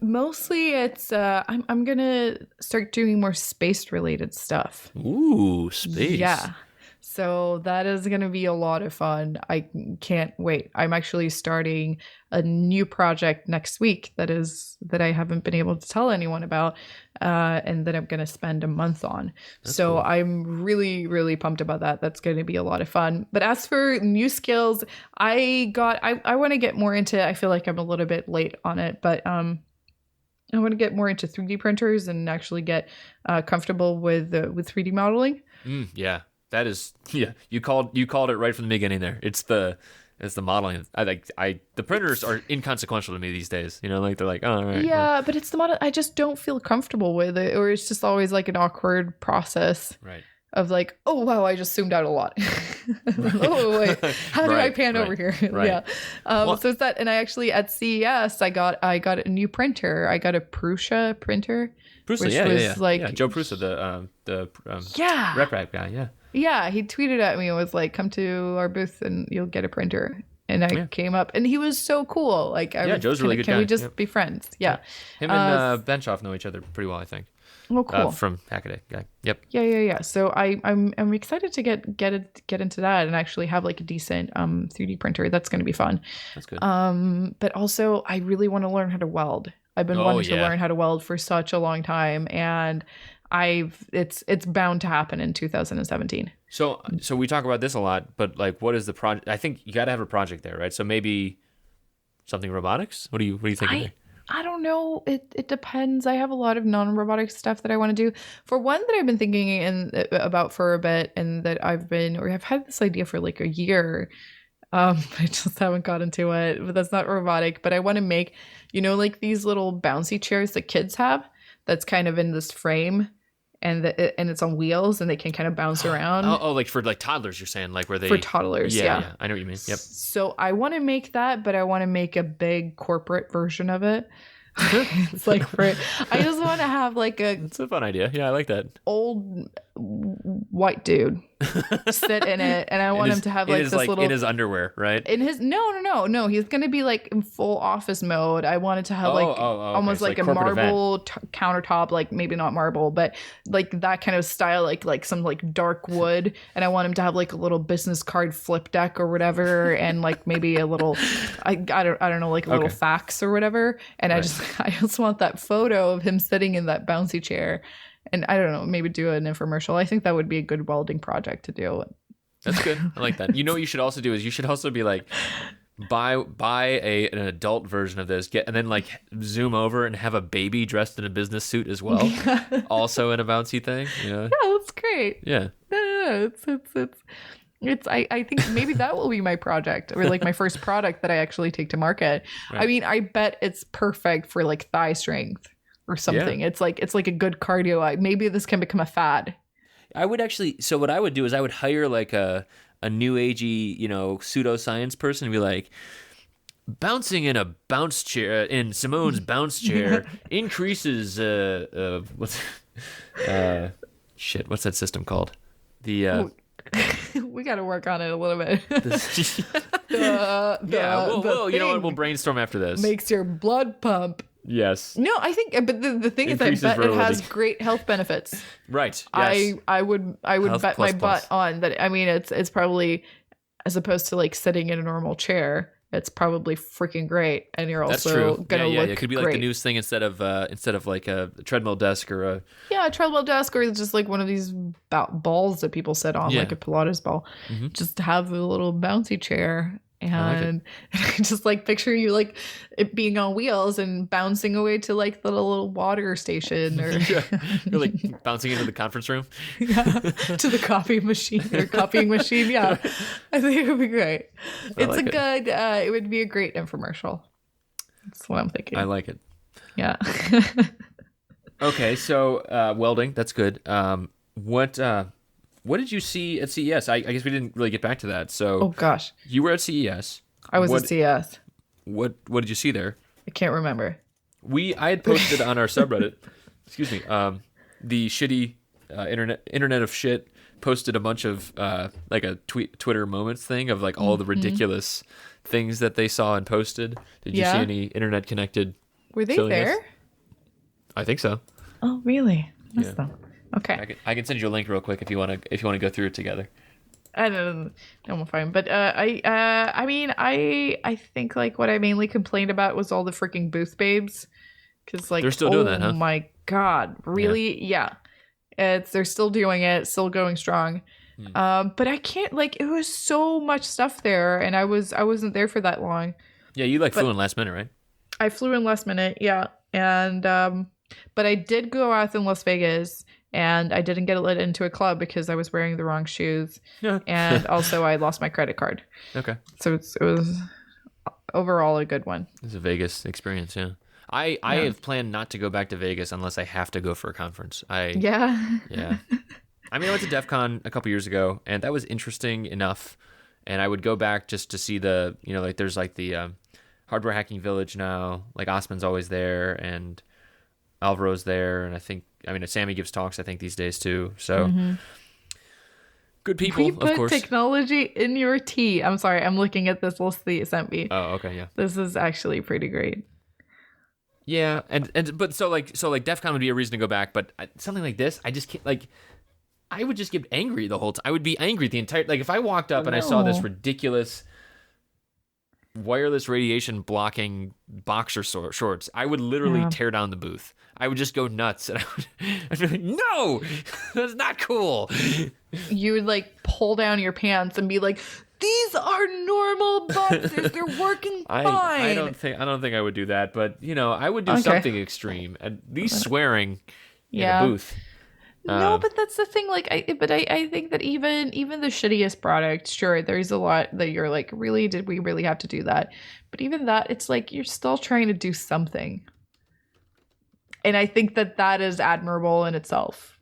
mostly it's I'm gonna start doing more space related stuff. Ooh, space. Yeah. So that is going to be a lot of fun. I can't wait. I'm actually starting a new project next week that I haven't been able to tell anyone about, and that I'm going to spend a month on. That's cool. I'm really, really pumped about that. That's going to be a lot of fun. But as for new skills, I want to get more into, I feel like I'm a little bit late on it, but I want to get more into 3D printers and actually get comfortable with 3D modeling. Yeah. That is, you called it right from the beginning there. It's the modeling. The printers are inconsequential to me these days. You know, like they're like, oh, all right. Yeah, well. But it's the model. I just don't feel comfortable with it, or it's just always like an awkward process. Right. Of like, oh wow, I just zoomed out a lot. Oh wait, how do I pan over here? Right. Yeah. So it's that, and I actually at CES I got a new printer. I got a Prusa printer. Prusa, Joe Prusa, the rep guy. Yeah. Yeah, he tweeted at me and was like, "Come to our booth and you'll get a printer." And I came up, and he was so cool. Like, Joe's really good guy. Can we just be friends? Yeah. Him and Benshoff know each other pretty well, I think. Oh, cool. From Hackaday guy. Yep. Yeah. So I'm excited to get into that and actually have like a decent 3D printer. That's going to be fun. That's good. But also I really want to learn how to weld. I've been wanting to learn how to weld for such a long time, and it's bound to happen in 2017. So we talk about this a lot, but like, what is the project? I think you got to have a project there, right? So maybe something robotics. What do you think? I don't know. It depends. I have a lot of non-robotic stuff that I want to do. For one that I've been thinking about for a bit, and that I've had this idea for like a year. I just haven't got into it, but that's not robotic. But I want to make, like these little bouncy chairs that kids have. That's kind of in this frame, and it's on wheels, and they can kind of bounce around. Like for like toddlers, you're saying, like where they for toddlers. Yeah. I know what you mean. Yep. So I want to make that, but I want to make a big corporate version of it. It's like I just want to have like it's a fun idea. Yeah, I like that. Old white dude sit in it, and I want him to have like this little in his underwear, right? In his no, he's gonna be like in full office mode. I want it to have almost like a marble countertop, like maybe not marble, but like that kind of style, like some like dark wood. And I want him to have like a little business card flip deck or whatever, and like maybe a little I don't know, like a little fax or whatever. And I just want that photo of him sitting in that bouncy chair. And I don't know, maybe do an infomercial. I think that would be a good welding project to do. That's good. I like that. You know what you should also do is you should also be like, buy an adult version of this, and then like zoom over and have a baby dressed in a business suit as well, also in a bouncy thing. Yeah, that's great. Yeah. It's I think maybe that will be my project, or like my first product that I actually take to market. Right. I mean, I bet it's perfect for like thigh strength or something. Yeah. It's like a good cardio. Maybe this can become a fad. I would actually. So what I would do is I would hire like a new agey, pseudoscience person and be like, bouncing in a bounce chair in Simone's bounce chair increases what's what's that system called? The we got to work on it a little bit. We'll brainstorm after this. Makes your blood pump. Yes. No, I think, but the thing is, I bet it has great health benefits. Right. Yes. I would health bet my butt on that. I mean, it's probably, as opposed to like sitting in a normal chair, it's probably freaking great, and you're also gonna look it could be like great. the newest thing instead of like a treadmill desk or a treadmill desk, or just like one of these balls that people sit on, like a Pilates ball. Mm-hmm. Just have a little bouncy chair. And I just like picture you like it being on wheels and bouncing away to like the little water station, or you're like bouncing into the conference room, to the copying machine. Yeah, I think it would be great. It would be a great infomercial. That's what I'm thinking. I like it. Yeah. Okay, so welding, that's good. What did you see at CES? I guess we didn't really get back to that. So, oh gosh, you were at CES. I was at CES. What did you see there? I can't remember. I had posted on our subreddit. Excuse me. The shitty internet of shit posted a bunch of like a Twitter moments thing of like all the ridiculous things that they saw and posted. Did you see any internet connected? Were they there? I think so. Oh, really? That's them. Okay, I can send you a link real quick if you want to go through it together. I don't know, I'm fine. But I mean, I think like what I mainly complained about was all the freaking booth babes, because like they're still doing that, huh? Oh my god, really? Yeah. They're still doing it, still going strong. But I can't, like, it was so much stuff there, and I wasn't there for that long. Yeah, you flew in last minute, right? I flew in last minute, yeah, and but I did go out in Las Vegas. And I didn't get let into a club because I was wearing the wrong shoes. And also I lost my credit card. Okay. So it was overall a good one. It's a Vegas experience, yeah. I have planned not to go back to Vegas unless I have to go for a conference. Yeah. I mean, I went to DEF CON a couple years ago, and that was interesting enough. And I would go back just to see the, like there's like the Hardware Hacking Village now. Like Osman's always there, and Alvaro's there, and Sammy gives talks, I think, these days too. So good people, of course. Put technology in your tea. I'm sorry, I'm looking at this list that you sent me. Oh, okay, yeah. This is actually pretty great. Yeah, but so DEF CON would be a reason to go back, but something like this, I just can't, like, I would just get angry the whole time. I would be angry the entire, like, if I walked up and I saw this ridiculous wireless radiation blocking boxer shorts, I would literally tear down the booth. I would just go nuts, and I'd be like, no, that's not cool. You would like pull down your pants and be like, these are normal boxers. They're working fine. I don't think I would do that, but I would do something extreme. At least swearing in a booth. No, but that's the thing. Like, I think that even the shittiest product, sure, there's a lot that you're like, really, did we really have to do that? But even that, it's like you're still trying to do something. And I think that is admirable in itself.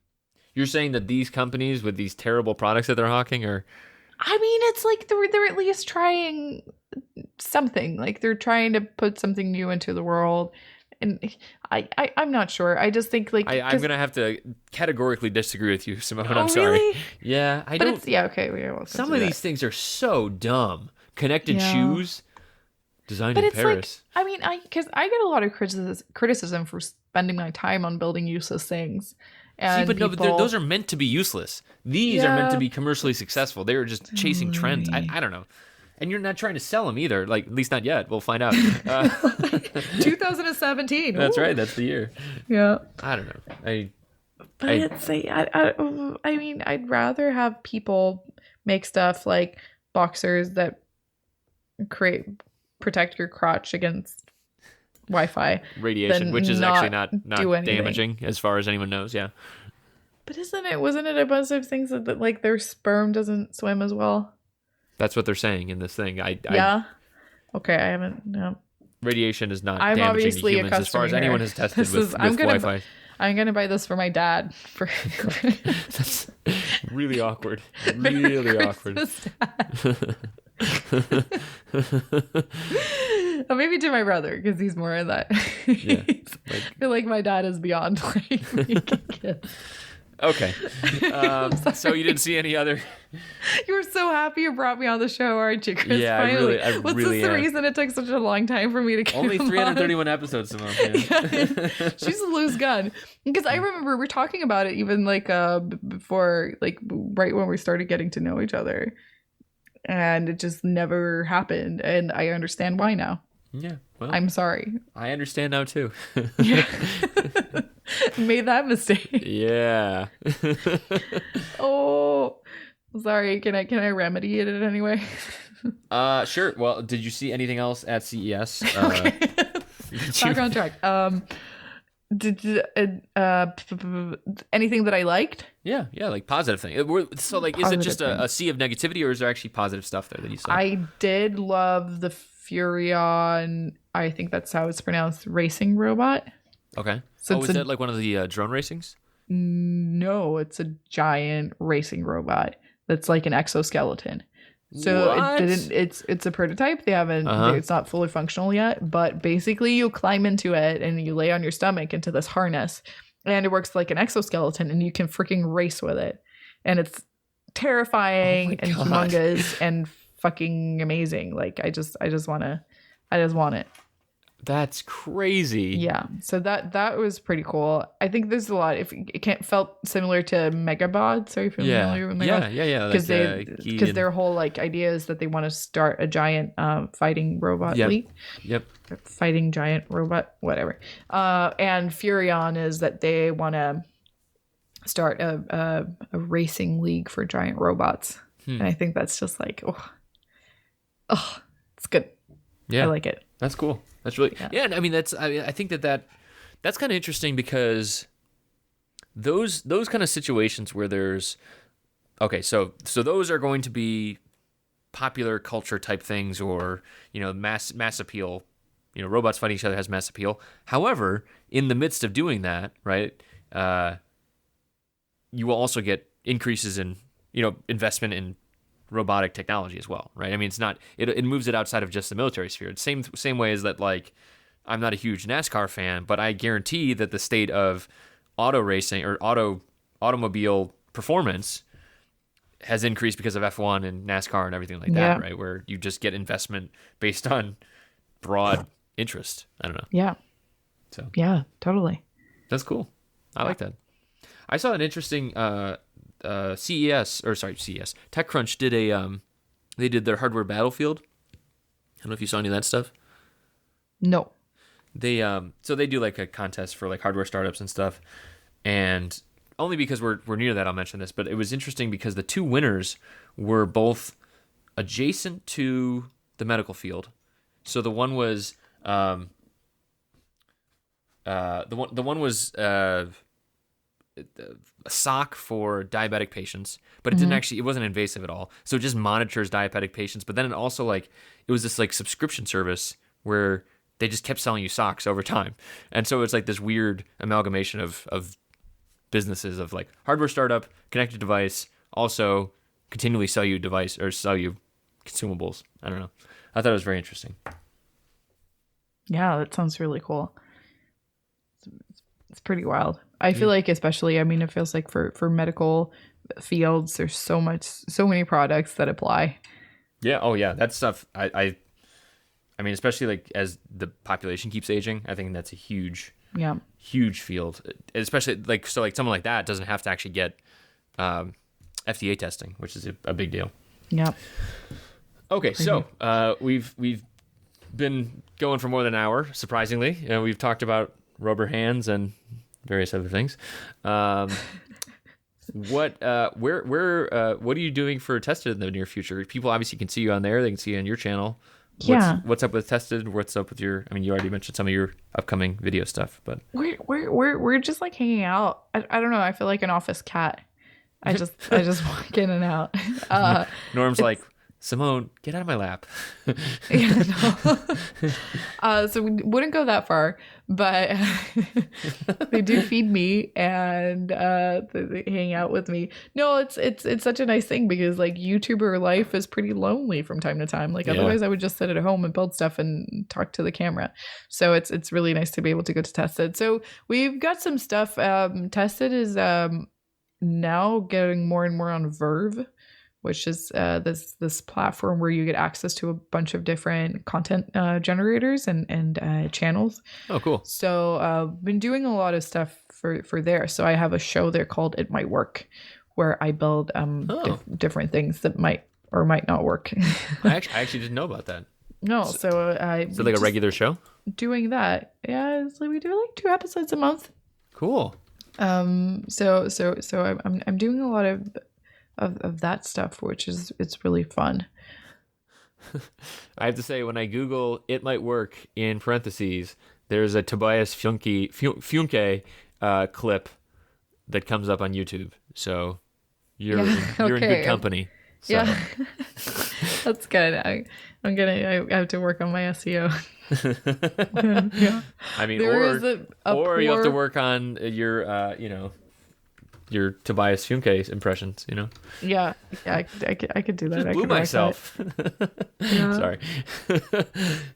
You're saying that these companies with these terrible products that they're hawking are... I mean, it's like they're at least trying something. Like they're trying to put something new into the world. And I'm not sure. I just think like... I'm going to have to categorically disagree with you, Simone. Oh, I'm sorry. Really? Yeah, I don't... okay. Some of these things are so dumb. Connected shoes designed in Paris. Like, I mean, because I get a lot of criticism for spending my time on building useless things. And but those are meant to be useless. These are meant to be commercially successful. They were just chasing trends. I don't know. And you're not trying to sell them either. Like, at least not yet. We'll find out. 2017. That's right. That's the year. Yeah. I don't know. I mean, I'd rather have people make stuff like boxers that protect your crotch against Wi-Fi radiation, which is actually not damaging as far as anyone knows. Yeah, but wasn't it a bunch of things that like their sperm doesn't swim as well? That's what they're saying in this thing. Okay, I haven't. No. Radiation is not damaging to humans as far as anyone has tested with Wi-Fi. I'm gonna buy this for my dad. That's really awkward. Really awkward. Maybe to my brother, because he's more in that. Yeah. I feel like my dad is beyond like making kids. Okay. So you didn't see any other... You were so happy you brought me on the show, aren't you, Chris? Yeah, finally. I What's really the am. reason it took such a long time for me to get Only him 331 episodes, Simone. Yeah. She's a loose gun. Because I remember we were talking about it even like before, like right when we started getting to know each other. And it just never happened. And I understand why now. Yeah. Well, I'm sorry. I understand now too. Yeah. Made that mistake. Yeah. Oh, sorry. Can I remedy it in any way? Sure. Well, did you see anything else at CES? Okay. Back on track. Did anything that I liked? Yeah, like positive thing. So, like, is it just a sea of negativity, or is there actually positive stuff there that you saw? I did love the Furion. I think that's how it's pronounced. Racing robot. Okay. So is that like one of the drone racings? No, it's a giant racing robot that's like an exoskeleton. So it's a prototype. They haven't. It's not fully functional yet. But basically, you climb into it and you lay on your stomach into this harness, and it works like an exoskeleton, and you can freaking race with it, and it's terrifying and humongous and fucking amazing. Like I just want it. That's crazy. Yeah. So that was pretty cool. I think there's a lot. If it felt similar to Megabots. Are you familiar with Megabots? Yeah. Because their whole like idea is that they want to start a giant fighting robot league. Yep. Fighting giant robot, whatever. And Furion is that they want to start a racing league for giant robots. And I think that's just like, oh, it's good. Yeah. I like it. That's cool. That's really I mean I think that's kind of interesting, because those kind of situations where there's so those are going to be popular culture type things, or mass appeal. Robots fighting each other has mass appeal. However, in the midst of doing that, right, you will also get increases in investment in robotic technology as well, right? I mean, it's not it moves it outside of just the military sphere. It's same way as that, like, I'm not a huge NASCAR fan, but I guarantee that the state of auto racing or automobile performance has increased because of F1 and NASCAR and everything like that, right? Where you just get investment based on broad interest. I don't know. Yeah. So yeah, totally. That's cool. I like that. I saw an interesting CES TechCrunch did they did their hardware battlefield. I don't know if you saw any of that stuff. No. They so they do like a contest for like hardware startups and stuff, and only because we're near that I'll mention this, but it was interesting because the two winners were both adjacent to the medical field. So the one was the one was a sock for diabetic patients, but it wasn't invasive at all. So it just monitors diabetic patients. But then it also it was this like subscription service where they just kept selling you socks over time. And so it's like this weird amalgamation of businesses of like hardware startup, connected device, also continually sell you device or sell you consumables. I don't know. I thought it was very interesting. Yeah, that sounds really cool. It's pretty wild. I feel like, especially, I mean, it feels like for medical fields, there's so many products that apply. Yeah. Oh yeah. That stuff. I mean, especially like as the population keeps aging, I think that's a huge field, especially like someone like that doesn't have to actually get FDA testing, which is a big deal. Yeah. Okay. So we've been going for more than an hour, surprisingly. We've talked about rubber hands and various other things. What are you doing for Tested in the near future? People obviously can see you on there. They can see you on your channel. What's up with Tested? What's up with your? I mean, you already mentioned some of your upcoming video stuff, but we're just like hanging out. I don't know. I feel like an office cat. I just walk in and out. Norm's like, Simone, get out of my lap. Yeah, no. So we wouldn't go that far, but they do feed me and they hang out with me. No, it's such a nice thing because like YouTuber life is pretty lonely from time to time. Like otherwise I would just sit at home and build stuff and talk to the camera. So it's really nice to be able to go to Tested. So we've got some stuff. Tested is now getting more and more on Verve, which is this platform where you get access to a bunch of different content generators and channels. Oh, cool. So I've been doing a lot of stuff for there. So I have a show there called It Might Work, where I build different things that might or might not work. I actually didn't know about that. No, so Is it like a regular show? Doing that. Yeah, it's like we do like 2 episodes a month. Cool. So I'm doing a lot of that stuff, which is it's really fun. I have to say, when I Google "It Might Work" in parentheses, there's a Tobias Funke clip that comes up on YouTube. So you're in good company. So. Yeah, that's good. I have to work on my SEO. Yeah. I mean, or you have to work on your Tobias Funke impressions, Yeah, I could do that. Just blew myself. Yeah. Sorry.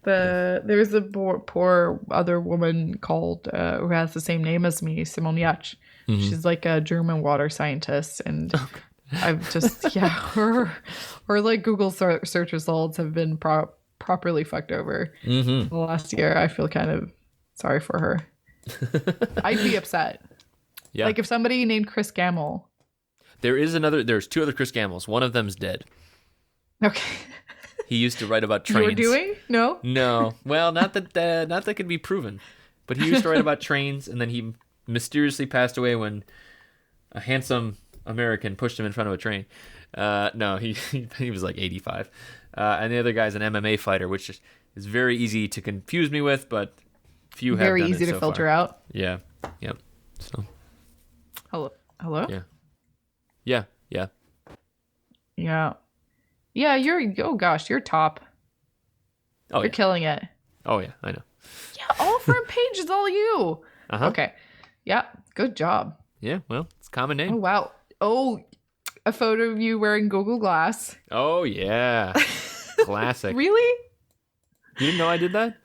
There's a poor other woman called who has the same name as me, Simone. Mm-hmm. She's like a German water scientist, and I've just her like Google search results have been properly fucked over the last year. I feel kind of sorry for her. I'd be upset. Yeah. Like if somebody named Chris Gamble. There's 2 other Chris Gambles. One of them's dead. Okay. He used to write about trains. You were doing? No? No. Well, not that can be proven. But he used to write about trains, and then he mysteriously passed away when a handsome American pushed him in front of a train. No, he was like 85. And the other guy's an MMA fighter, which is very easy to confuse me with, but few have done it so far. Very easy to filter out. Yeah. Yep. So. Hello? Yeah. Oh gosh, you're top. Oh, you're killing it. Oh yeah, I know. Yeah, all front page is all you. Uh-huh. Okay. Yeah, good job. Yeah, well, it's a common name. Oh wow. Oh, a photo of you wearing Google Glass. Oh yeah. Classic. Really? You didn't know I did that?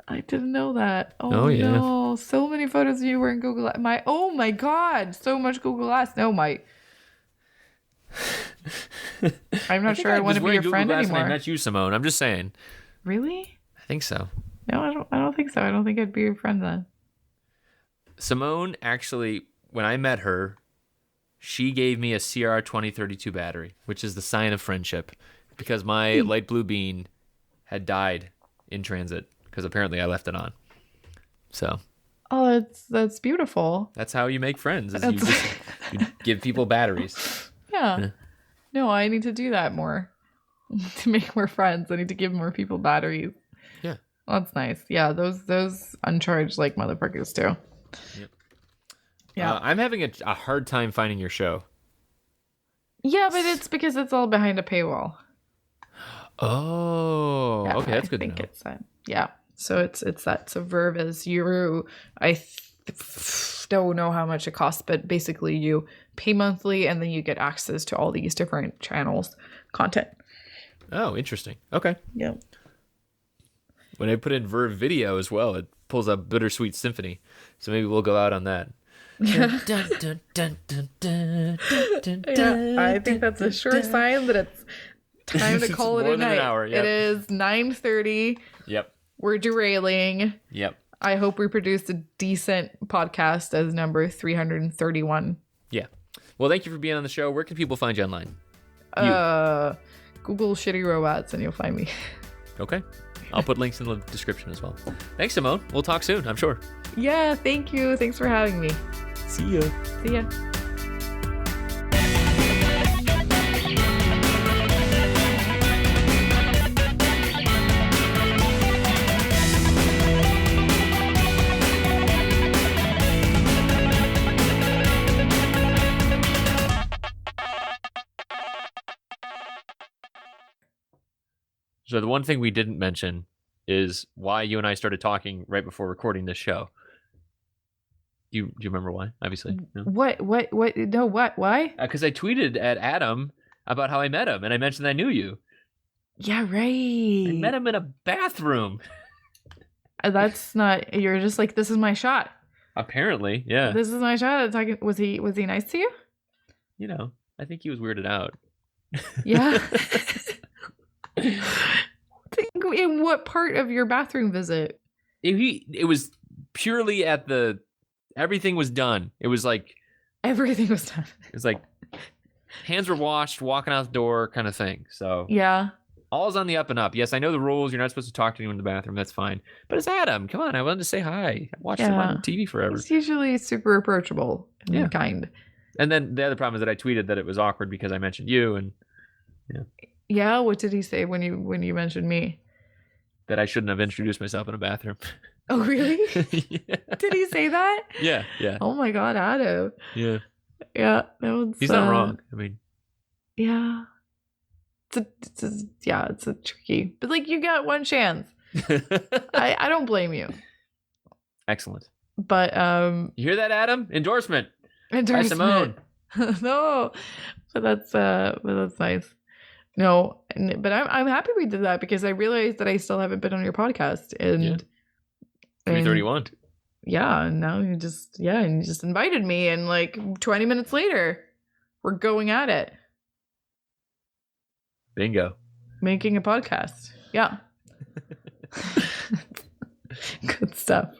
I didn't know that. Oh yeah. No. So many photos of you wearing Google Glass. Oh my God. So much Google Glass. No, I'm not sure I want to be your friend anymore. I met you, Simone. I'm just saying. Really? I think so. No, I don't think so. I don't think I'd be your friend then. Simone, actually, when I met her, she gave me a CR 2032 battery, which is the sign of friendship, because my light blue bean had died in transit because apparently I left it on. So. Oh, that's beautiful. That's how you make friends. You give people batteries. Yeah. No, I need to do that more to make more friends. I need to give more people batteries. Yeah. Well, that's nice. Yeah, those uncharged like motherfuckers too. Yep. Yeah. I'm having a hard time finding your show. Yeah, but it's because it's all behind a paywall. Oh, yeah, okay, that's good. I think it's yeah. So it's that. So Verve is you. I don't know how much it costs, but basically you pay monthly and then you get access to all these different channels, content. Oh, interesting. Okay. Yeah. When I put in Verve video as well, it pulls up Bittersweet Symphony. So maybe we'll go out on that. Yeah, I think that's a sure sign that it's time to call it a night. Hour, yep. It is 9:30. Yep. We're derailing. Yep. I hope we produced a decent podcast as number 331. Yeah. Well, thank you for being on the show. Where can people find you online? Google shitty robots and you'll find me. Okay. I'll put links in the description as well. Thanks, Simone. We'll talk soon, I'm sure. Yeah, thank you. Thanks for having me. See ya. See ya. So the one thing we didn't mention is why you and I started talking right before recording this show. Do you remember why? Obviously. No? What? No, what? Why? Because I tweeted at Adam about how I met him, and I mentioned I knew you. Yeah, right. I met him in a bathroom. That's not. You're just like, this is my shot. Apparently, yeah. This is my shot. Was he nice to you? You know, I think he was weirded out. Yeah. In what part of your bathroom visit? It was purely at the. Everything was done. It was like everything was done. It was like hands were washed, walking out the door, kind of thing. So yeah, all's on the up and up. Yes, I know the rules. You're not supposed to talk to anyone in the bathroom. That's fine. But it's Adam. Come on, I wanted to say hi. I watched him on TV forever. He's usually super approachable and kind. And then the other problem is that I tweeted that it was awkward because I mentioned you and Yeah, what did he say when you mentioned me? That I shouldn't have introduced myself in a bathroom. Oh, really? Yeah. Did he say that? Yeah. Oh my God, Adam. Yeah. Yeah, that was. He's not wrong. I mean. Yeah. It's a tricky, but like you got one chance. I don't blame you. Excellent. But you hear that, Adam? Endorsement. By Simone. No, but that's nice. No, but I'm happy we did that because I realized that I still haven't been on your podcast and 331. Yeah, and now you just invited me and like 20 minutes later we're going at it. Bingo. Making a podcast. Yeah. Good stuff.